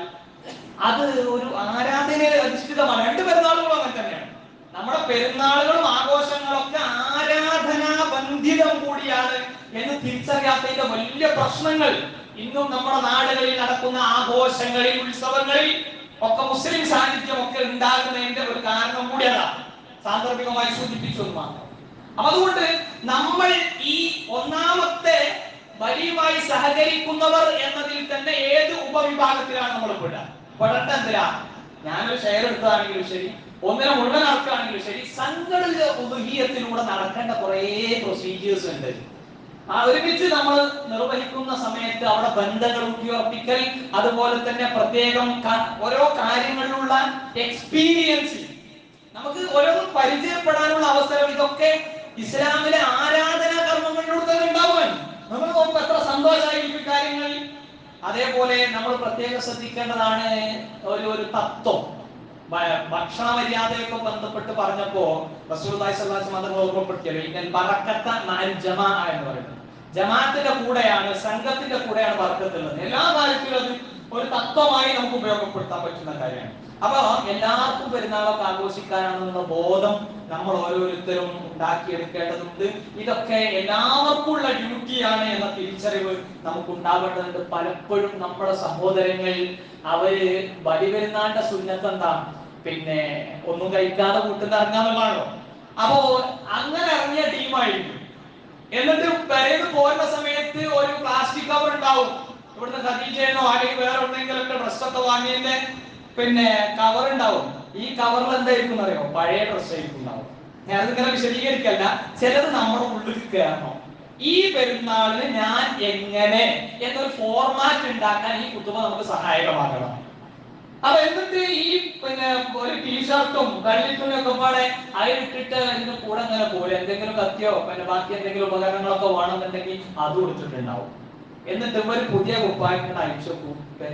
അത് ഒരു ആരാധനയിൽ അധിഷ്ഠിതമാണ്. രണ്ട് പെരുന്നാളുകളും അങ്ങനെ തന്നെയാണ്. നമ്മുടെ പെരുന്നാളുകളും ആഘോഷങ്ങളൊക്കെ ആരാധനാ ബന്ധിതം കൂടിയാണ് എന്ന് തിരിച്ചറിയാത്തതിന്റെ വലിയ പ്രശ്നങ്ങൾ ഇന്നും നമ്മുടെ നാടുകളിൽ നടക്കുന്ന ആഘോഷങ്ങളിൽ, ഉത്സവങ്ങളിൽ ഒക്കെ മുസ്ലിം സാന്നിധ്യം ഒക്കെ ഉണ്ടാകുന്നതിന്റെ ഒരു കാരണം കൂടിയതാണ്. സാന്ദർഭികമായി സൂചിപ്പിച്ചു എന്ന് മാത്രം. അതുകൊണ്ട് നമ്മൾ ഈ ഒന്നാമത്തെ ബലിയുമായി സഹകരിക്കുന്നവർ എന്നതിൽ തന്നെ ഏത് ഉപവിഭാഗത്തിലാണ് നമ്മൾ പെടേണ്ട എന്തിനാ? ഞാനൊരു ഷെയർ എടുത്തതാണെങ്കിലും ശരി, ഒന്നിനെ മുഴുവൻ നടക്കുകയാണെങ്കിലും ശരി, സംഘടിത ഉദഹീയത്തിലൂടെ നടക്കേണ്ട കുറെ പ്രൊസീജിയേഴ്സ് ഉണ്ട്. ഒരുമിച്ച് നമ്മൾ നിർവഹിക്കുന്ന സമയത്ത് അവിടെ ബന്ധങ്ങൾ ഊട്ടിയുറപ്പിക്കൽ, അതുപോലെ തന്നെ പ്രത്യേകം ഓരോ കാര്യങ്ങളിലുള്ള എക്സ്പീരിയൻസ്, നമുക്ക് ഓരോന്നും പരിചയപ്പെടാനുള്ള അവസരം, ഇതൊക്കെ ഇസ്ലാമിലെ ആരാധനാ കർമ്മങ്ങളിലൂടെ തന്നെ ഉണ്ടാവാൻ നമ്മൾ നോക്കുമ്പോൾ എത്ര സന്തോഷമായിരിക്കും കാര്യങ്ങൾ. അതേപോലെ നമ്മൾ പ്രത്യേകം ശ്രദ്ധിക്കേണ്ടതാണ് ഒരു തത്വം. ഭക്ഷണ മര്യാദയൊക്കെ ബന്ധപ്പെട്ട് പറഞ്ഞപ്പോ റസൂലുള്ളാഹി സ്വല്ലല്ലാഹു അലൈഹി വസല്ലം ഓർമ്മപ്പെടുത്തിയല്ലോ, ഇന്നൽ ബറക്കത മഅൽ ജമാഅ എന്ന് പറയുന്നത്. ജമാഅത്തിന്റെ കൂടെയാണ്, സംഘത്തിന്റെ കൂടെയാണ് ബർക്കത്ത് ഉള്ളത്. എല്ലാ കാര്യത്തിലും അത് ഒരു തത്വമായി നമുക്ക് ഉപയോഗപ്പെടുത്താൻ പറ്റുന്ന കാര്യമാണ്. അപ്പൊ എല്ലാവർക്കും പെരുന്നാളൊക്കെ ആഘോഷിക്കാനാണെന്ന ബോധം നമ്മൾ ഓരോരുത്തരും ഉണ്ടാക്കിയെടുക്കേണ്ടതുണ്ട്. ഇതൊക്കെ എല്ലാവർക്കും ഉള്ള ഡ്യൂട്ടിയാണ് എന്ന തിരിച്ചറിവ് നമുക്ക് ഉണ്ടാവേണ്ടതുണ്ട്. പലപ്പോഴും നമ്മുടെ സഹോദരങ്ങൾ അവര് ബലി പെരുന്നാളിന്റെ സുന്നത്ത് എന്താ, ഒന്നും കഴിക്കാതെ കൂട്ടുന്ന ഇറങ്ങാന്നുള്ളതാണോ. അപ്പോ അങ്ങനെ ഇറങ്ങിയ ടീമായിരിക്കും. എന്നിട്ട് പെരേന്ന് പോകുന്ന സമയത്ത് ഒരു പ്ലാസ്റ്റിക് കവർ ഉണ്ടാവും. ഇവിടുന്ന് ഖദീജയെന്നോ അല്ലെങ്കിൽ വേറെ എവിടെയെങ്കിലൊക്കെ ഡ്രസ്സൊക്കെ വാങ്ങിയതിന്റെ കവർ ഉണ്ടാവും. ഈ കവറിൽ എന്തായിരിക്കും അറിയോ? പഴയ ഡ്രസ്സ് ആയിരിക്കും ഉണ്ടാവും. ഞാൻ അതിങ്ങനെ വിശദീകരിക്കല്ല, ചിലത് നമ്മുടെ ഉള്ളിൽ കയറണം. ഈ പെരുന്നാളിന് ഞാൻ എങ്ങനെ എന്നൊരു ഫോർമാറ്റ് ഉണ്ടാക്കാൻ ഈ കുത്തുബ നമുക്ക് സഹായകമാകണം. അപ്പൊ എന്നിട്ട് ഈ ഒരു ടീഷർട്ടും കള്ളിത്തുണിയും ഒക്കെ പാടെ അതിലിട്ടിട്ട് ഇതിന്റെ കൂടെ അങ്ങനെ പോലെ എന്തെങ്കിലും കത്തിയോ ബാക്കി എന്തെങ്കിലും ഉപകരണങ്ങളൊക്കെ വേണമെന്നുണ്ടെങ്കിൽ അത് കൊടുത്തിട്ടുണ്ടാവും. എന്നിട്ട് ഇവര് പുതിയ കുപ്പായങ്ങൾ അയച്ചു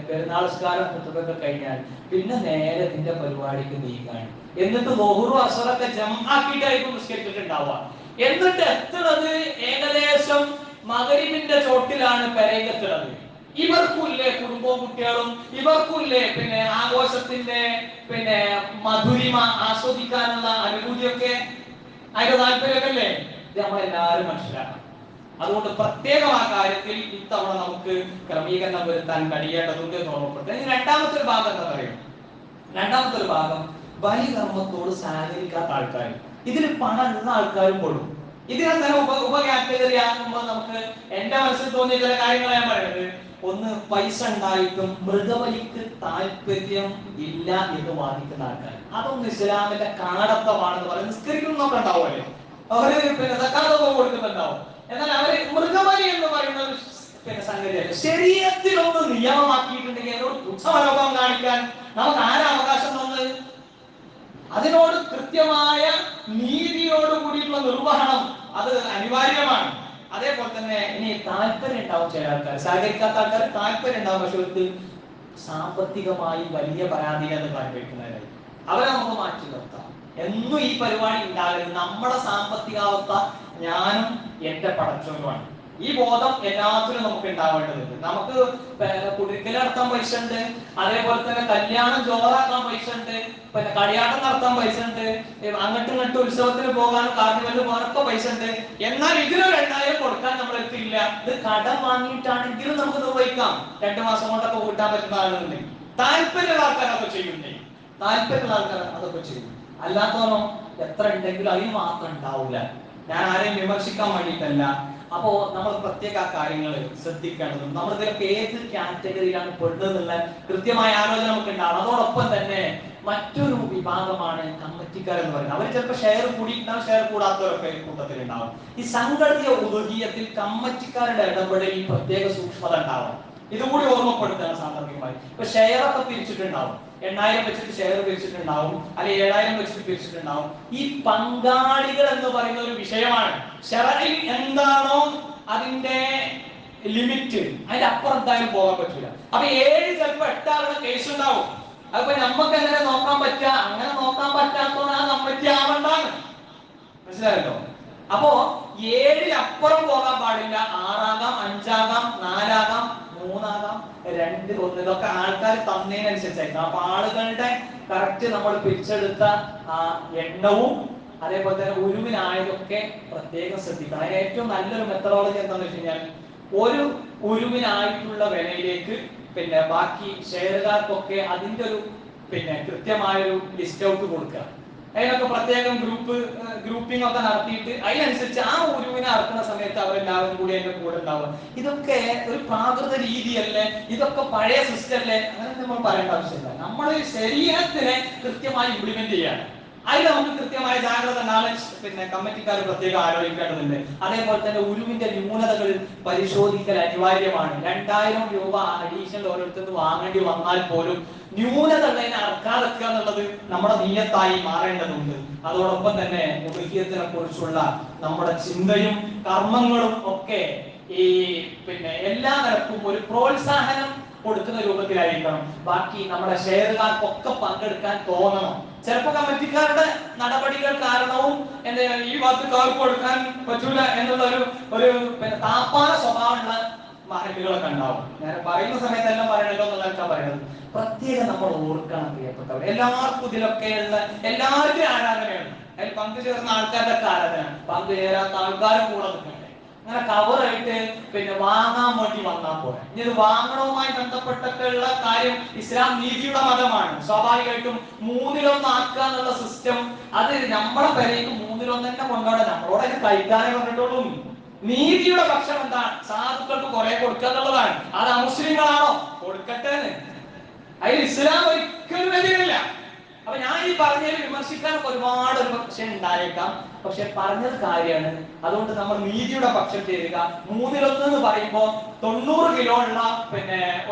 പെരുന്നാൾസ്കാരം കുത്തുബൊക്കെ കഴിഞ്ഞാൽ പിന്നെ നേരെ ഇതിന്റെ പരിപാടിക്ക് നീങ്ങാണ്. എന്നിട്ട് ളുഹ്റും അസ്റൊക്കെ ജംആക്കിയിട്ടായിരിക്കും നിസ്കരിച്ചിട്ടുണ്ടാവുക. എന്നിട്ട് എത്തുന്നത് ഏകദേശം മഗ്‌രിബിന്റെ ചോട്ടിലാണ് പെരേക്കെത്തുന്നത്. ഇവർക്കുമില്ലേ കുടുംബവും കുട്ടികളും, ഇവർക്കുമില്ലേ ആഘോഷത്തിന്റെ മധുരിമ ആസ്വദിക്കാനുള്ള അനുഭൂതിയൊക്കെ, അതിന്റെ താല്പര്യമൊക്കെ അല്ലേ? ഇത് നമ്മളെല്ലാവരും മനസ്സിലാക്കണം. അതുകൊണ്ട് പ്രത്യേകം ആ കാര്യത്തിൽ ഇത്തവണ നമുക്ക് ക്രമീകരണം വരുത്താൻ കഴിയേണ്ടതുണ്ട് എന്ന് ഓർമ്മപ്പെടുത്തുക. രണ്ടാമത്തെ ഒരു ഭാഗം എന്താ പറയുക? രണ്ടാമത്തെ ഒരു ഭാഗം ബലികർമ്മത്തോട് സഹകരിക്കാത്ത ആൾക്കാർ, ഇതിൽ പണം ഉള്ള ആൾക്കാരും പെടും. ഇതിനെ തന്നെ ഉപകാറ്റഗറി ആകുമ്പോൾ നമുക്ക് എന്റെ മനസ്സിൽ തോന്നിയ ചില കാര്യങ്ങൾ ഞാൻ പറയുന്നത്, ഒന്ന്, പൈസ ഉണ്ടായിട്ടും മൃഗബലിക്ക് താല്പര്യം ഇല്ല എന്ന് വാദിക്കുന്ന ആൾക്കാർ. അതൊന്നും ഇസ്ലാമിന്റെ കാടത്തമാണെന്ന് പറയുന്നത്. നിസ്കരിക്കുന്നൊക്കെ ഉണ്ടാവുമല്ലേ, അവര് സക്കാത്തൊക്കെ കൊടുക്കുന്നുണ്ടാവും. എന്നാൽ അവര് മൃഗബലി എന്ന് പറയുന്ന ഒരു സംഗതിയല്ല. ശരീരത്തിൽ ഒന്ന് നിയമമാക്കിയിട്ടുണ്ടെങ്കിൽ അതിനോട് പുച്ഛമനോഭാവം കാണിക്കാൻ നമുക്ക് ആരാ അവകാശം തന്നത്? അതിനോട് കൃത്യമായ നീതിയോട് കൂടിയിട്ടുള്ള നിർവഹണം അത് അനിവാര്യമാണ്. അതേപോലെ തന്നെ ഇനി താല്പര്യം ഉണ്ടാവും ചില ആൾക്കാർ, സഹകരിക്കാത്ത ആൾക്കാർ താല്പര്യം ഉണ്ടാവും, പക്ഷെ അവർക്ക് സാമ്പത്തികമായി വലിയ പരാധീനത കാണിക്കുന്നവരായി. അവരെ നമുക്ക് മാറ്റി നിർത്താം. എന്നും ഈ പരിപാടി ഉണ്ടാകരുത്. നമ്മുടെ സാമ്പത്തികാവസ്ഥ ഞാനും എന്റെ പടച്ചവനുമാണ്. ഈ ബോധം എല്ലാത്തിനും നമുക്ക് ഉണ്ടാവേണ്ടതുണ്ട്. നമുക്ക് കുടിക്കൽ നടത്താൻ പൈസ ഉണ്ട്, അതേപോലെ തന്നെ കല്യാണം ജോറാക്കാൻ പൈസ ഉണ്ട്, കളിയാട്ടം നടത്താൻ പൈസ ഉണ്ട്, അങ്ങോട്ടും ഇങ്ങോട്ടും ഉത്സവത്തിന് പോകാനും കാർണിവലിന് പോകാനൊക്കെ പൈസ ഉണ്ട്. എന്നാൽ ഇതിന് 2000 കൊടുക്കാൻ നമ്മൾ എത്തില്ല. ഇത് കടം വാങ്ങിയിട്ടാണെങ്കിലും നമുക്ക് നിർവഹിക്കാം. 2 മാസം കൊണ്ടൊക്കെ കൂട്ടാൻ പറ്റുന്ന ആളുകളുണ്ട്. താല്പര്യമുള്ള ആൾക്കാർ അതൊക്കെ ചെയ്യുന്നുണ്ട്. താല്പര്യമുള്ള ആൾക്കാർ അതൊക്കെ ചെയ്യും. അല്ലാത്തവനോ എത്ര ഉണ്ടെങ്കിലും അതിന് മാത്രം ഉണ്ടാവില്ല. ഞാൻ ആരെയും വിമർശിക്കാൻ വേണ്ടിയിട്ടല്ല. അപ്പോ നമ്മൾ പ്രത്യേക കാര്യങ്ങൾ ശ്രദ്ധിക്കേണ്ടതും നമ്മൾ ഇതിലൊക്കെ ഏത് കാറ്റഗറിയിലാണ് പെടുന്നതെന്നുള്ള കൃത്യമായ ആലോചന നമുക്ക് ഉണ്ടാവണം. അതോടൊപ്പം തന്നെ മറ്റൊരു വിഭാഗമാണ് കമ്മിറ്റിക്കാരെന്ന് പറയുന്നത്. അവർ ചിലപ്പോൾ ഷെയർ കൂടിയിട്ടുണ്ടാവും, ഷെയർ കൂടാത്തവരൊക്കെ കൂട്ടത്തിൽ ഉണ്ടാവും. ഈ സംഘടിത ഉദഹീയത്തിൽ കമ്മിറ്റിക്കാരുടെ ഇടപെടലിൽ പ്രത്യേക സൂക്ഷ്മത ഉണ്ടാവണം. ഇതുകൂടി ഓർമ്മപ്പെടുത്തുകയാണ് സാന്ദർഭികമായി. ഇപ്പൊ ഷെയർ ഒക്കെ പിരിച്ചിട്ടുണ്ടാവും, 8,000 വെച്ചിട്ട് ഷെയർ പിരിച്ചിട്ടുണ്ടാവും, അല്ലെങ്കിൽ 7,000 വെച്ചിട്ട് പിരിച്ചിട്ടുണ്ടാവും. ഈ പങ്കാളികൾ എന്ന് പറയുന്ന ഒരു വിഷയമാണ്. ശറഇൽ എന്താണോ അതിന്റെ ലിമിറ്റ്, അതിന്റെ അപ്പുറം എന്തായാലും പോകാൻ പറ്റില്ല. അപ്പൊ 7 ചിലപ്പോ 8 ആകുന്ന കേസ് ഉണ്ടാവും. അപ്പൊ നമുക്ക് എങ്ങനെ നോക്കാൻ പറ്റുക? അങ്ങനെ നോക്കാൻ പറ്റാത്തവനാ നമ്മറ്റി ആവണ്ടാണ്. മനസ്സിലായല്ലോ? അപ്പോ 7 അപ്പുറം പോകാൻ പാടില്ല. 6 ആകാം, 5 ആകാം, 4 ആകാം, 3 ആകാം, 2, 1. ഇതൊക്കെ ആൾക്കാർ തന്നതിനനുസരിച്ചായിരിക്കും. അപ്പൊ ആളുകളുടെ കറക്റ്റ് നമ്മൾ പിരിച്ചെടുത്ത ആ എണ്ണവും അതേപോലെ തന്നെ ഉരുവിനായതൊക്കെ പ്രത്യേകം ശ്രദ്ധിക്കണം. അതിന് ഏറ്റവും നല്ലൊരു മെത്തഡോളജി എന്താണെന്ന് വെച്ച് കഴിഞ്ഞാൽ, ഒരു ഉരുവിനായിട്ടുള്ള വിലയിലേക്ക് പിന്നെ ബാക്കി ഷെയറുകാർക്കൊക്കെ അതിന്റെ ഒരു കൃത്യമായൊരു ലിസ്റ്റ് ഔട്ട് കൊടുക്കുക. അതിനൊക്കെ പ്രത്യേകം ഗ്രൂപ്പിംഗ് ഒക്കെ നടത്തിയിട്ട് അതിനനുസരിച്ച് ആ ഉരുവിനെ അറക്കുന്ന സമയത്ത് അവരെല്ലാവരും കൂടി അതിന്റെ കൂടെ ഉണ്ടാവുക. ഇതൊക്കെ ഒരു പ്രാകൃത രീതിയല്ലേ? ഇതൊക്കെ പഴയ സിസ്റ്റം അല്ലേ? അങ്ങനെ നമ്മൾ പറയേണ്ട ആവശ്യമില്ല. നമ്മൾ ശരീരത്തിനെ കൃത്യമായി ഇംപ്ലിമെന്റ് ചെയ്യാണ്. അതിൽ നമുക്ക് കൃത്യമായ ജാഗ്രത നാളെ കമ്മിറ്റിക്കാർ പ്രത്യേകം ആലോചിക്കേണ്ടതുണ്ട്. അതേപോലെ തന്നെ ഉരുവിന്റെ ന്യൂനതകൾ പരിശോധിക്കൽ അനിവാര്യമാണ്. 2,000 രൂപ അഡീഷണൽ ഓരോരുത്തർ വാങ്ങേണ്ടി വന്നാൽ പോലും ന്യൂനത ഉള്ളതിനെ അറക്കാതെക്കുക എന്നുള്ളത് നമ്മുടെ നിയ്യത്തായി മാറേണ്ടതുണ്ട്. അതോടൊപ്പം തന്നെ ഉദ്ഹിയത്തിനെ കുറിച്ചുള്ള നമ്മുടെ ചിന്തയും കർമ്മങ്ങളും ഒക്കെ ഈ എല്ലാ നിരക്കും ഒരു പ്രോത്സാഹനം കൊടുക്കുന്ന രൂപത്തിലായിരിക്കണം. ബാക്കി നമ്മുടെ ഷെയറുകാർക്കൊക്കെ പങ്കെടുക്കാൻ തോന്നണം. ചിലപ്പോ കമ്മിറ്റിക്കാരുടെ നടപടികൾ കാരണവും ഈ വാക്കുകാർക്ക് കൊടുക്കാൻ പറ്റൂല എന്നുള്ള ഒരു താപ്പാന സ്വഭാവമുള്ള മഹലുകളൊക്കെ ഉണ്ടാവും. ഞാൻ പറയുന്ന സമയത്തെല്ലാം പറയണല്ലോ എന്നുള്ളതൊക്കെ പറയുന്നത് പ്രത്യേകം നമ്മൾ ഓർക്കണം. പ്രിയപ്പെട്ടവർ, എല്ലാവർക്കും ഇതിലൊക്കെയുള്ള എല്ലാവർക്കും ആരാധനയാണ്. അതിൽ പങ്കുചേർന്ന ആൾക്കാരുടെ ഒക്കെ ആരാധന, പങ്കുചേരാത്ത ആൾക്കാരും കൂടെ നിൽക്കട്ടെ. അങ്ങനെ കവറായിട്ട് വാങ്ങാൻ വേണ്ടി വന്നാൽ പോലെ. ഇനി ഇത് വാങ്ങണവുമായി ബന്ധപ്പെട്ടൊക്കെയുള്ള കാര്യം ഇസ്ലാം നീതിയുടെ മതമാണ്. സ്വാഭാവികമായിട്ടും 3-1 ആക്കുക എന്നുള്ള സിസ്റ്റം അത് നമ്മളെ പേരേക്ക് 3-1 തന്നെ കൊണ്ടുപോകണം. നമ്മളോടൊക്കെ കഴിക്കാനേ പറഞ്ഞിട്ടുള്ളൂ. നീതിയുടെ പക്ഷം എന്താണ്? സാധുക്കൾക്ക് കുറെ കൊടുക്കുക എന്നുള്ളതാണ്. അത് അമുസ്ലിങ്ങളാണോ? കൊടുക്കട്ടെ. അതിൽ ഇസ്ലാം ഒരിക്കലും എതിരില്ല. അപ്പൊ ഞാൻ ഈ പറഞ്ഞതിൽ വിമർശിക്കാനൊക്കെ ഒരുപാട് ഒരു പക്ഷെ ഉണ്ടായേക്കാം. പക്ഷെ പറഞ്ഞത് കാര്യമാണ്. അതുകൊണ്ട് നമ്മൾ നീതിയുടെ പക്ഷം ചേരുക. 3-1 എന്ന് പറയുമ്പോ 90 കിലോ ഉള്ള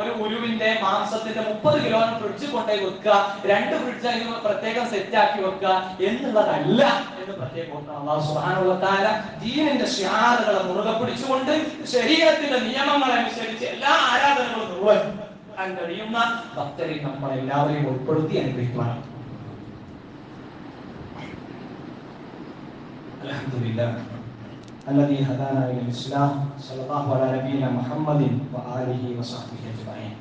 ഒരു ഉരുവിന്റെ മാംസത്തിന്റെ 30 കിലോ ഫ്രിഡ്ജ് കൊണ്ടുപോയി വെക്കുക, 2 ഫ്രിഡ്ജ് അതിന് പ്രത്യേകം സെറ്റ് ആക്കി വെക്കുക എന്നുള്ളതല്ല എന്ന് പ്രത്യേകം ഓർക്കണം. അല്ലാഹു സുബ്ഹാനഹു വ തആല ദീനിന്റെ ശിആറുകളെ മുറുകെ പിടിച്ചുകൊണ്ട് ശരീഅത്തിന്റെ നിയമങ്ങൾ അനുസരിച്ച് എല്ലാ ആരാധനകളും നിർവഹിക്കാൻ കഴിയുന്ന ഭക്തരിൽ നമ്മളെല്ലാവരെയും ഉൾപ്പെടുത്തി അനുഗ്രഹിക്കണം. അൽഹംദുലില്ലാഹ് الذي هدانا إلى الإسلام صلى الله على نبينا محمد وآله وصحبه أجمعين.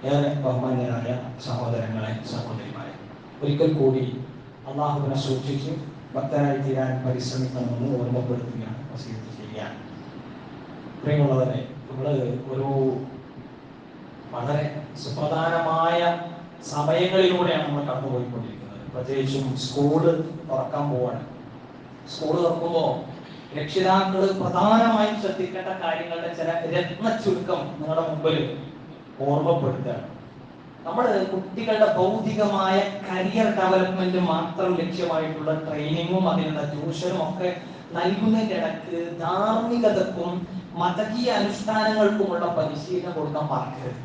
ഏറെ ബഹുമാന്യരായ സഹോദരങ്ങളെ, സഹോദരിമാരെ, ഒരിക്കൽ കൂടി അള്ളാഹുവിനെ സൂക്ഷിച്ച് ഭക്തരായി തീരാൻ പരിശ്രമിക്കണമെന്ന് ഓർമ്മപ്പെടുത്തുകയാണ്, വസിയത്ത് ചെയ്യുകയാണ്. പ്രിയമുള്ളവരെ, നമ്മൾ ഒരു വളരെ സുപ്രധാനമായ സമയങ്ങളിലൂടെയാണ് നമ്മൾ കടന്നുപോയിക്കൊണ്ടിരിക്കുന്നത്. പ്രത്യേകിച്ചും സ്കൂള് തുറക്കാൻ പോവാണ്. സ്കൂള് തുറക്കുമ്പോൾ രക്ഷിതാക്കൾ പ്രധാനമായും ശ്രദ്ധിക്കേണ്ട കാര്യങ്ങളുടെ ചില രത്ന ചുരുക്കം നിങ്ങളുടെ മുമ്പിൽ ഓർമ്മപ്പെടുത്തുകയാണ്. നമ്മൾ കുട്ടികളുടെ ഭൗതികമായ കരിയർ ഡെവലപ്മെന്റ് മാത്രം ലക്ഷ്യമായിട്ടുള്ള ട്രെയിനിങ്ങും അതിനുള്ള ട്യൂഷനും ഒക്കെ നൽകുന്നതിന്റെ ഇടക്ക് ധാർമ്മികതക്കും മതകീയ അനുഷ്ഠാനങ്ങൾക്കുമുള്ള പരിശീലനം കൊടുക്കാൻ മറക്കരുത്.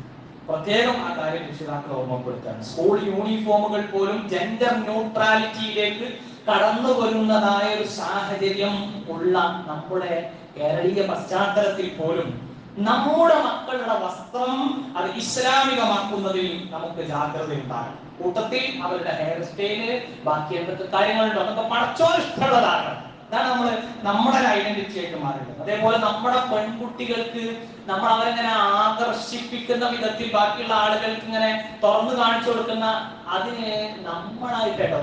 പ്രത്യേകം ആ കാര്യം രക്ഷിതാക്കൾ ഓർമ്മപ്പെടുത്തുകയാണ്. സ്കൂൾ യൂണിഫോമുകൾ പോലും ജെൻഡർ ന്യൂട്രാലിറ്റിയിലേക്ക് കടന്നു വരുന്നതായ ഒരു സാഹചര്യം ഉള്ള നമ്മുടെ കേരളീയ പശ്ചാത്തലത്തിൽ പോലും നമ്മുടെ മക്കളുടെ വസ്ത്രം അത് ഇസ്ലാമികമാക്കുന്നതിൽ നമുക്ക് ജാഗ്രത ഉണ്ടാകണം. കൂട്ടത്തിൽ അവരുടെ ഹെയർ സ്റ്റൈല്, ബാക്കി എന്തൊക്കെ കാര്യങ്ങളുണ്ടോ അതൊക്കെ പടച്ചോനിഷ്ടമുള്ളതാണ്. അതാണ് നമ്മുടെ ഐഡന്റിറ്റി ആയിട്ട് മാറുന്നത്. അതേപോലെ നമ്മുടെ പെൺകുട്ടികൾക്ക് നമ്മൾ അവരെങ്ങനെ ആകർഷിപ്പിക്കുന്ന വിധത്തിൽ ബാക്കിയുള്ള ആളുകൾക്ക് ഇങ്ങനെ തുറന്നു കാണിച്ചു കൊടുക്കുന്ന അതിന് നമ്മളായിട്ടോ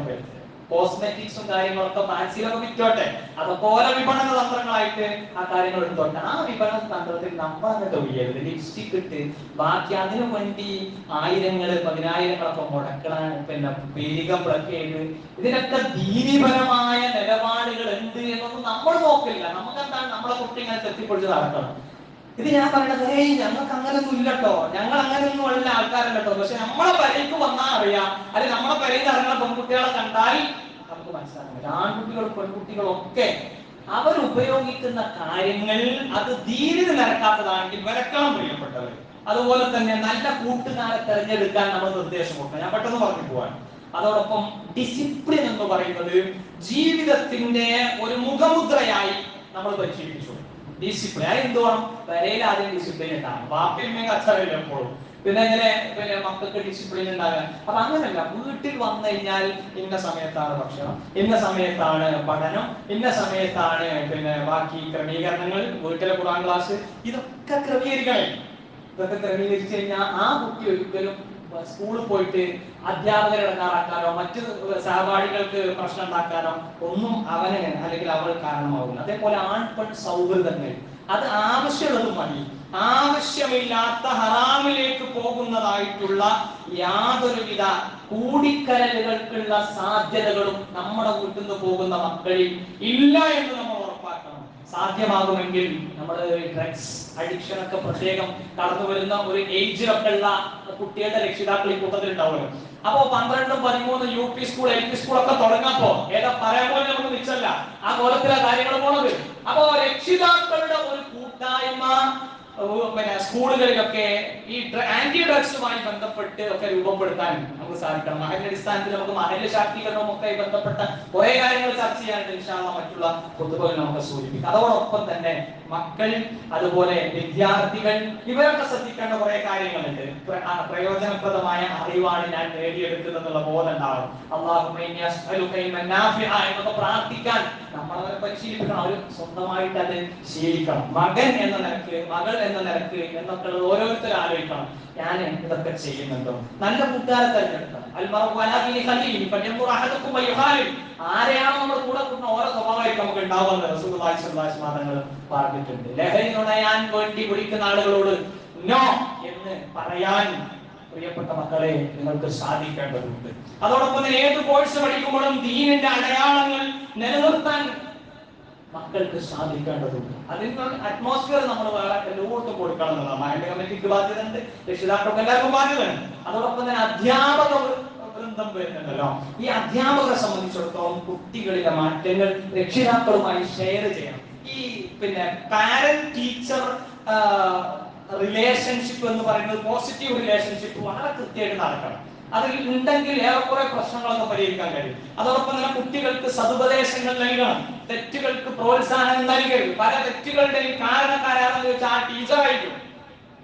കോസ്മെറ്റിക്സും കാര്യങ്ങളൊക്കെ ഫാൻസിയിലൊക്കെ വിറ്റോട്ടെ, അതുപോലെ വിപണന തന്ത്രങ്ങളായിട്ട് ആ കാര്യങ്ങൾ എടുത്തോട്ടെ. ആ വിപണന തന്ത്രത്തിൽ നമ്മൾ അങ്ങോട്ട് ഒഴിയരുത്. ലിപ്സ്റ്റിക് ഇട്ട് ബാക്കി അതിനു വേണ്ടി 1000 10,000 മുടക്കണ പീരികം പ്ലക്ക് ചെയ്ത് ഇതിനൊക്കെ ദീനീപരമായ നിലപാടുകൾ ഉണ്ട് എന്നൊന്നും നമ്മൾ നോക്കില്ല. നമുക്കെന്താണ് നമ്മളെ കുട്ടി ഇങ്ങനെ തെറ്റിപ്പൊളിച്ച് നടക്കണം. ഇത് ഞാൻ പറയണത് ഞങ്ങൾക്ക് അങ്ങനെയൊന്നും ഇല്ലട്ടോ, ഞങ്ങൾ അങ്ങനെയൊന്നും ഉള്ള ആൾക്കാരല്ലോ. പക്ഷെ നമ്മളെ പരേക്ക് വന്നാൽ അറിയാം, അല്ലെങ്കിൽ നമ്മളെ പരേക്ക് ഇറങ്ങുന്ന പെൺകുട്ടികളെ കണ്ടാൽ നമുക്ക് മനസ്സിലാക്കാൻ പറ്റും. ആൺകുട്ടികളും പെൺകുട്ടികളും ഒക്കെ അവരുപയോഗിക്കുന്ന കാര്യങ്ങൾ അത് ദീനിന് നിരക്കാത്തതാണെങ്കിൽ വിലക്കണം പ്രിയപ്പെട്ടവർ. അതുപോലെ തന്നെ നല്ല കൂട്ടുകാരെ തിരഞ്ഞെടുക്കാൻ നമ്മൾ നിർദ്ദേശം കൊടുക്കണം. ഞാൻ പെട്ടെന്ന് പറഞ്ഞു പോവാൻ. അതോടൊപ്പം ഡിസിപ്ലിൻ എന്ന് പറയുന്നത് ജീവിതത്തിന്റെ ഒരു മുഖമുദ്രയായി നമ്മൾ പരിശീലിപ്പിച്ചു. ഡിസിപ്ലിൻ അത് എന്ത് വേണം? വരയിൽ ആദ്യം ഡിസിപ്ലിൻ ഉണ്ടാകും. വാക്കിൽ കച്ചറയില്ല എപ്പോഴും. പിന്നെ മക്കൾക്ക് ഡിസിപ്ലിൻ ഉണ്ടാകാൻ. അപ്പൊ അങ്ങനല്ല, വീട്ടിൽ വന്നു കഴിഞ്ഞാൽ ഇന്ന സമയത്താണ് ഭക്ഷണം, ഇന്ന സമയത്താണ് പഠനം, ഇന്ന സമയത്താണ് ബാക്കി ക്രമീകരണങ്ങൾ, വീട്ടിലെ ഖുർആൻ ക്ലാസ്, ഇതൊക്കെ ക്രമീകരിക്കണേ. ഇതൊക്കെ ക്രമീകരിച്ചു കഴിഞ്ഞാൽ ആ കുട്ടി ഒരിക്കലും സ്കൂളിൽ പോയിട്ട് അധ്യാപകരെ ഇടങ്ങാറാക്കാനോ മറ്റു സഹപാഠികൾക്ക് പ്രശ്നം ഉണ്ടാക്കാനോ ഒന്നും അവന് അല്ലെങ്കിൽ അവൾ കാരണമാവില്ല. അതേപോലെ ആൺ പെൺ സൗഹൃദങ്ങൾ അത് ആവശ്യമുള്ളതും മതി. ആവശ്യമില്ലാത്ത ഹറാമിലേക്ക് പോകുന്നതായിട്ടുള്ള യാതൊരുവിധ കൂടിക്കലലുകൾക്കുള്ള സാധ്യതകളും നമ്മുടെ വീട്ടിൽ നിന്ന് പോകുന്ന മക്കളിൽ ഇല്ല എന്ന് നമ്മൾ ഉറപ്പാക്കണം. സാധ്യമാകുമെങ്കിൽ നമ്മൾ ഡ്രഗ്സ് അഡിക്ഷൻ ഒക്കെ പ്രത്യേകം കടന്നു വരുന്ന ഒരു ഏജിലൊക്കെ ഉള്ള കുട്ടികളുടെ രക്ഷിതാക്കൾ ഈ കൂട്ടത്തിൽ ഉണ്ടാവുമല്ലോ. അപ്പോ 12, 13 UP സ്കൂൾ LP സ്കൂളൊക്കെ തുടങ്ങാപ്പോ ഏതാ പറയാൻ പോലെ നമുക്ക് നിശ്ചല്ല ആ കോലത്തിലെ കാര്യങ്ങൾ പോണത്. അപ്പോ രക്ഷിതാക്കളുടെ ഒരു കൂട്ടായ്മ സ്കൂളുകളിലൊക്കെ ഈ ആന്റി ഡ്രഗ്സുമായി ബന്ധപ്പെട്ട് ഒക്കെ രൂപപ്പെടുത്താൻ നമുക്ക് സാധിക്കണം. മഹല്ലടിസ്ഥാനത്തിൽ നമുക്ക് മഹല്ല ശാക്തീകരണവും ഒക്കെ ബന്ധപ്പെട്ട കുറെ കാര്യങ്ങൾ ചർച്ച ചെയ്യാനുണ്ട്. ഇൻഷാ അല്ലാഹ് മറ്റുള്ള പൊതുവകൾ നമുക്ക് സൂചിപ്പിക്കാം. അതോടൊപ്പം തന്നെ മക്കൾ, അതുപോലെ വിദ്യാർത്ഥികൾ, ഇവരൊക്കെ ശ്രദ്ധിക്കേണ്ട കുറെ കാര്യങ്ങളുണ്ട്. പ്രയോജനപ്രദമായ അറിവാണ് ഞാൻ നേടിയെടുക്കുന്നതെന്നുള്ള ബോധം ഉണ്ടാവും. എന്നൊക്കെ പ്രാർത്ഥിക്കാൻ നമ്മളവരെ പരിശീലിപ്പിക്കണം. അവർ സ്വന്തമായിട്ട് അത് ശീലിക്കണം. മകൻ എന്ന നിലക്ക്, മകൾ എന്ന നിലക്ക് എന്നൊക്കെ ഉള്ളത് ഓരോരുത്തരും ആലോചിക്കണം. ഞാൻ ഇതൊക്കെ ചെയ്യുന്നുണ്ടോ? നല്ല കൂട്ടുകാരെ തിരഞ്ഞെടുക്കണം. ആരെയാണോ നമ്മൾ കൂടെ കൂട്ടുന്ന ഓരോ സ്വഭാവമായിട്ട് നമുക്ക് ഉണ്ടാവുന്നത് റസൂലുള്ളാഹി സ്വല്ലല്ലാഹു അലൈഹി വസല്ലം പറഞ്ഞിട്ടുണ്ട്. ലഹരി നുണയാൻ വേണ്ടി വിളിക്കുന്ന ആളുകളോട് നോ എന്ന് പറയാൻ പ്രിയപ്പെട്ട മക്കളെ നിങ്ങൾക്ക് സാധിക്കേണ്ടതുണ്ട്. അതോടൊപ്പം തന്നെ ഏത് കോഴ്സ് പഠിക്കുമ്പോഴും ദീനിന്റെ അടയാളങ്ങൾ നിലനിർത്താൻ മക്കൾക്ക് സാധിക്കേണ്ടതുണ്ട്. അതിനുള്ള അറ്റ്മോസ്ഫിയർ നമ്മൾ വേറെ എല്ലാവർക്കും കൊടുക്കണം എന്നുള്ളതാണ്. മഹല്ല് കമ്മിറ്റിക്ക് ബാധ്യതയുണ്ട്, രക്ഷിതാക്കൾക്ക് എല്ലാവർക്കും ബാധ്യതയുണ്ട്. അതോടൊപ്പം തന്നെ അധ്യാപക വൃന്ദം വരുന്നുണ്ടല്ലോ. ഈ അധ്യാപകരെ സംബന്ധിച്ചിടത്തോളം കുട്ടികളിലെ മാറ്റങ്ങൾ രക്ഷിതാക്കളുമായി ഷെയർ ചെയ്യണം. ഈ പാരന്റ് ടീച്ചർ റിലേഷൻഷിപ്പ് എന്ന് പറയുന്നത് പോസിറ്റീവ് റിലേഷൻഷിപ്പ് വളരെ കൃത്യമായിട്ട് നടക്കണം. അതിൽ ഉണ്ടെങ്കിൽ ഏറെക്കുറെ പ്രശ്നങ്ങളൊക്കെ പരിഹരിക്കാൻ കഴിയും. അതോടൊപ്പം തന്നെ കുട്ടികൾക്ക് സതുപദേശങ്ങൾ നൽകണം, തെറ്റുകൾക്ക് പ്രോത്സാഹനം നൽകരുത്. പല തെറ്റുകളുടെയും കാരണക്കാരാണെന്ന് ചോദിച്ചാൽ ആ ടീച്ചറായിരിക്കും.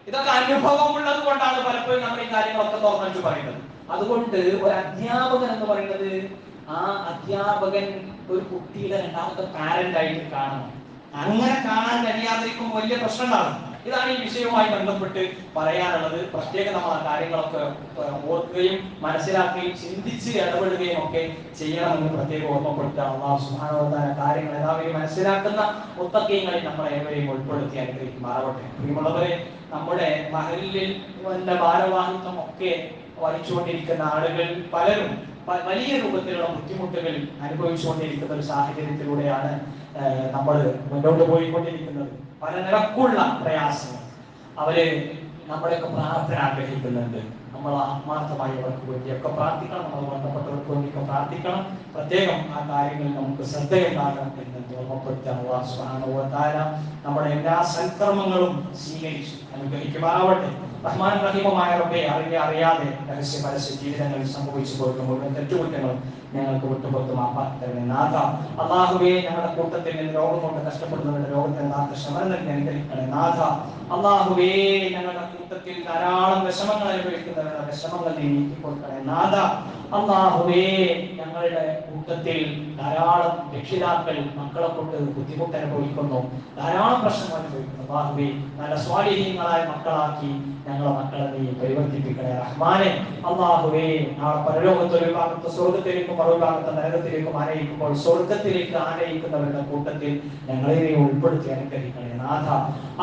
ഇതൊക്കെ അനുഭവമുള്ളത് കൊണ്ടാണ് പലപ്പോഴും നമ്മൾ ഈ കാര്യങ്ങളൊക്കെ തുറന്നു പറയുന്നത്. അതുകൊണ്ട് ഒരു അധ്യാപകൻ എന്ന് പറയുന്നത് ആ അധ്യാപകൻ ഒരു കുട്ടിയുടെ രണ്ടാമത്തെ പാരന്റ് ആയിട്ട് കാണണം. അങ്ങനെ കാണാൻ കഴിയാതിരിക്കുമ്പോൾ വലിയ പ്രശ്നം ഉണ്ടാകും. ഇതാണ് ഈ വിഷയവുമായി ബന്ധപ്പെട്ട് പറയാനുള്ളത്. പ്രത്യേകം നമ്മൾ ആ കാര്യങ്ങളൊക്കെ ഓർക്കുകയും മനസ്സിലാക്കുകയും ചിന്തിച്ച് ഇടപെടുകയും ഒക്കെ ചെയ്യണമെന്ന് പ്രത്യേകം ഓർമ്മപ്പെടുത്തുക. അല്ലാഹു സുബ്ഹാനഹു വ തആല കാര്യങ്ങൾ എല്ലാവരെയും മനസ്സിലാക്കുന്ന മുത്തഖീങ്ങളിൽ നമ്മളെ ഏവരെയും ഉൾപ്പെടുത്തി അനുഗ്രഹിക്കുമാറാവട്ടെ. പ്രിയമുള്ളവരെ, നമ്മുടെ മഹല്ലിൽ ഭാരവാഹിത്വം ഒക്കെ വഹിച്ചുകൊണ്ടിരിക്കുന്ന ആളുകൾ പലരും വലിയ രൂപത്തിലുള്ള ബുദ്ധിമുട്ടുകൾ അനുഭവിച്ചുകൊണ്ടിരിക്കുന്ന ഒരു സാഹചര്യത്തിലൂടെയാണ് നമ്മൾ മുന്നോട്ട് പോയിക്കൊണ്ടിരിക്കുന്നത്. പല നിരക്കുള്ള പ്രയാസങ്ങൾ. അവര് നമ്മുടെയൊക്കെ പ്രാർത്ഥന ആഗ്രഹിക്കുന്നുണ്ട്. നമ്മൾ ആത്മാർത്ഥമായി അവർക്ക് വേണ്ടിയൊക്കെ പ്രാർത്ഥിക്കണം. നമ്മൾ ബന്ധപ്പെട്ടവർക്ക് വേണ്ടിയൊക്കെ പ്രാർത്ഥിക്കണം. പ്രത്യേകം ആ കാര്യങ്ങളിൽ നമുക്ക് ശ്രദ്ധയുണ്ടാകണം എന്ന് ഓർമ്മപ്പെടുത്താൻ അല്ലാഹു സുബ്ഹാനഹു വ തആല നമ്മുടെ എല്ലാ സൽക്കർമ്മങ്ങളും സ്വീകരിച്ച് അനുഗ്രഹിക്കുമാറാവട്ടെ. റഹ്മാൻ റഹീമുമായ റബ്ബേ, അറിയാതെ രഹസ്യ പരസ്യ ജീവിതങ്ങളിൽ സംഭവിച്ചു പോയിട്ടുള്ള മുഴുവൻ തെറ്റുകുറ്റങ്ങളും ഞങ്ങൾക്ക് വിട്ടുപുറത്ത് മാപ്പാക്കി തരണേ നാഥ. അല്ലാഹുവേ, ഞങ്ങളുടെ കൂട്ടത്തിൽ നിന്ന് രോഗം കൊണ്ട് കഷ്ടപ്പെടുന്നവരുടെ രോഗത്തിന് നാഥ ശമനം നൽകി അനുഗ്രഹിക്കണേ നാഥ. അല്ലാഹുവേ, ഞങ്ങളുടെ കൂട്ടത്തിൽ ധാരാളം വിഷമങ്ങൾ അനുഭവിക്കുന്നവരുടെ വിഷമങ്ങൾ നീ നീക്കിക്കൊടുക്കണേ നാഥ. അല്ലാഹുവേ, ഞങ്ങളുടെ കൂട്ടത്തിൽ ധാരാളം രക്ഷിതാക്കൾ മക്കളെ കൊണ്ട് ബുദ്ധിമുട്ട് അനുഭവിക്കുന്നു, ധാരാളം പ്രശ്നങ്ങൾ അനുഭവിക്കുന്നു. അല്ലാഹുവേ, നല്ല സ്വാലിഹീങ്ങളായ മക്കളാക്കി ഞങ്ങളെ മക്കളെ നീ പരിവർത്തിപ്പിക്കണേ റഹ്മാനെ. അല്ലാഹുവേ, നാളെ പരലോകത്ത് ഒരു ഭാഗത്ത് സ്വർഗത്തിലേക്കും മറുഭാഗത്ത് നരകത്തിലേക്കും ആനയിക്കുമ്പോൾ സ്വർഗത്തിലേക്ക് ആനയിക്കുന്നവരുടെ കൂട്ടത്തിൽ ഞങ്ങളെ നീ ഉൾപ്പെടുത്തി അനുഗ്രഹിക്കണേ നാഥ.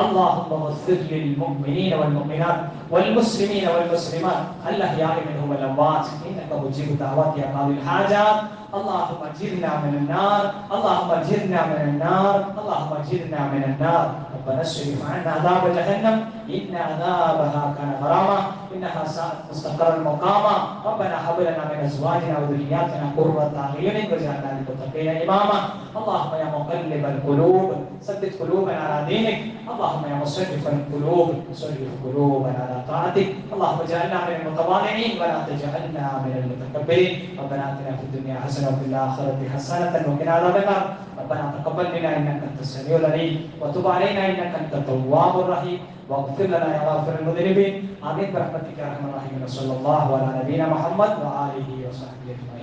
അല്ലാഹുമ്മ വഗ്ഫിർ ലിൽ മുഅ്മിനീന വൽ മുഅ്മിനാത്ത് വൽ മുസ്ലിമീന വൽ മുസ്ലിമാത്ത് അൽ അഹ്യാഇ മിൻഹും വൽ അംവാത്ത് ഇന്നക മുജീബു ദഅവാതി യാ ഖാദിൽ ഹാജാത്ത് اللهم اجرنا من النار اللهم اجرنا من النار اللهم اجرنا من النار ربنا اصرف عنا عذاب جهنم إن عذابها كان غراما إنها ساءت مستقرا مقاما ربنا هب لنا من أزواجنا وذرياتنا قرة أعين واجعلنا للمتقين إماما اللهم يا مقلب القلوب ثبت قلوبنا على دينك اللهم يا مصرف القلوب صرف قلوبنا على طاعتك اللهم اجعلنا من المتواضعين ولا تجعلنا من المتكبرين ربنا آتنا في الدنيا حسنة وفي الآخرة حسنة وقنا عذاب النار ربنا تقبل منا إنك أنت السميع العليم وتب علينا إنك أنت التواب الرحيم واغفر لنا يا غافر المذنبين آمين برحمتك يا أرحم الراحمين صلى الله على نبينا محمد وآله وصحبه أجمعين.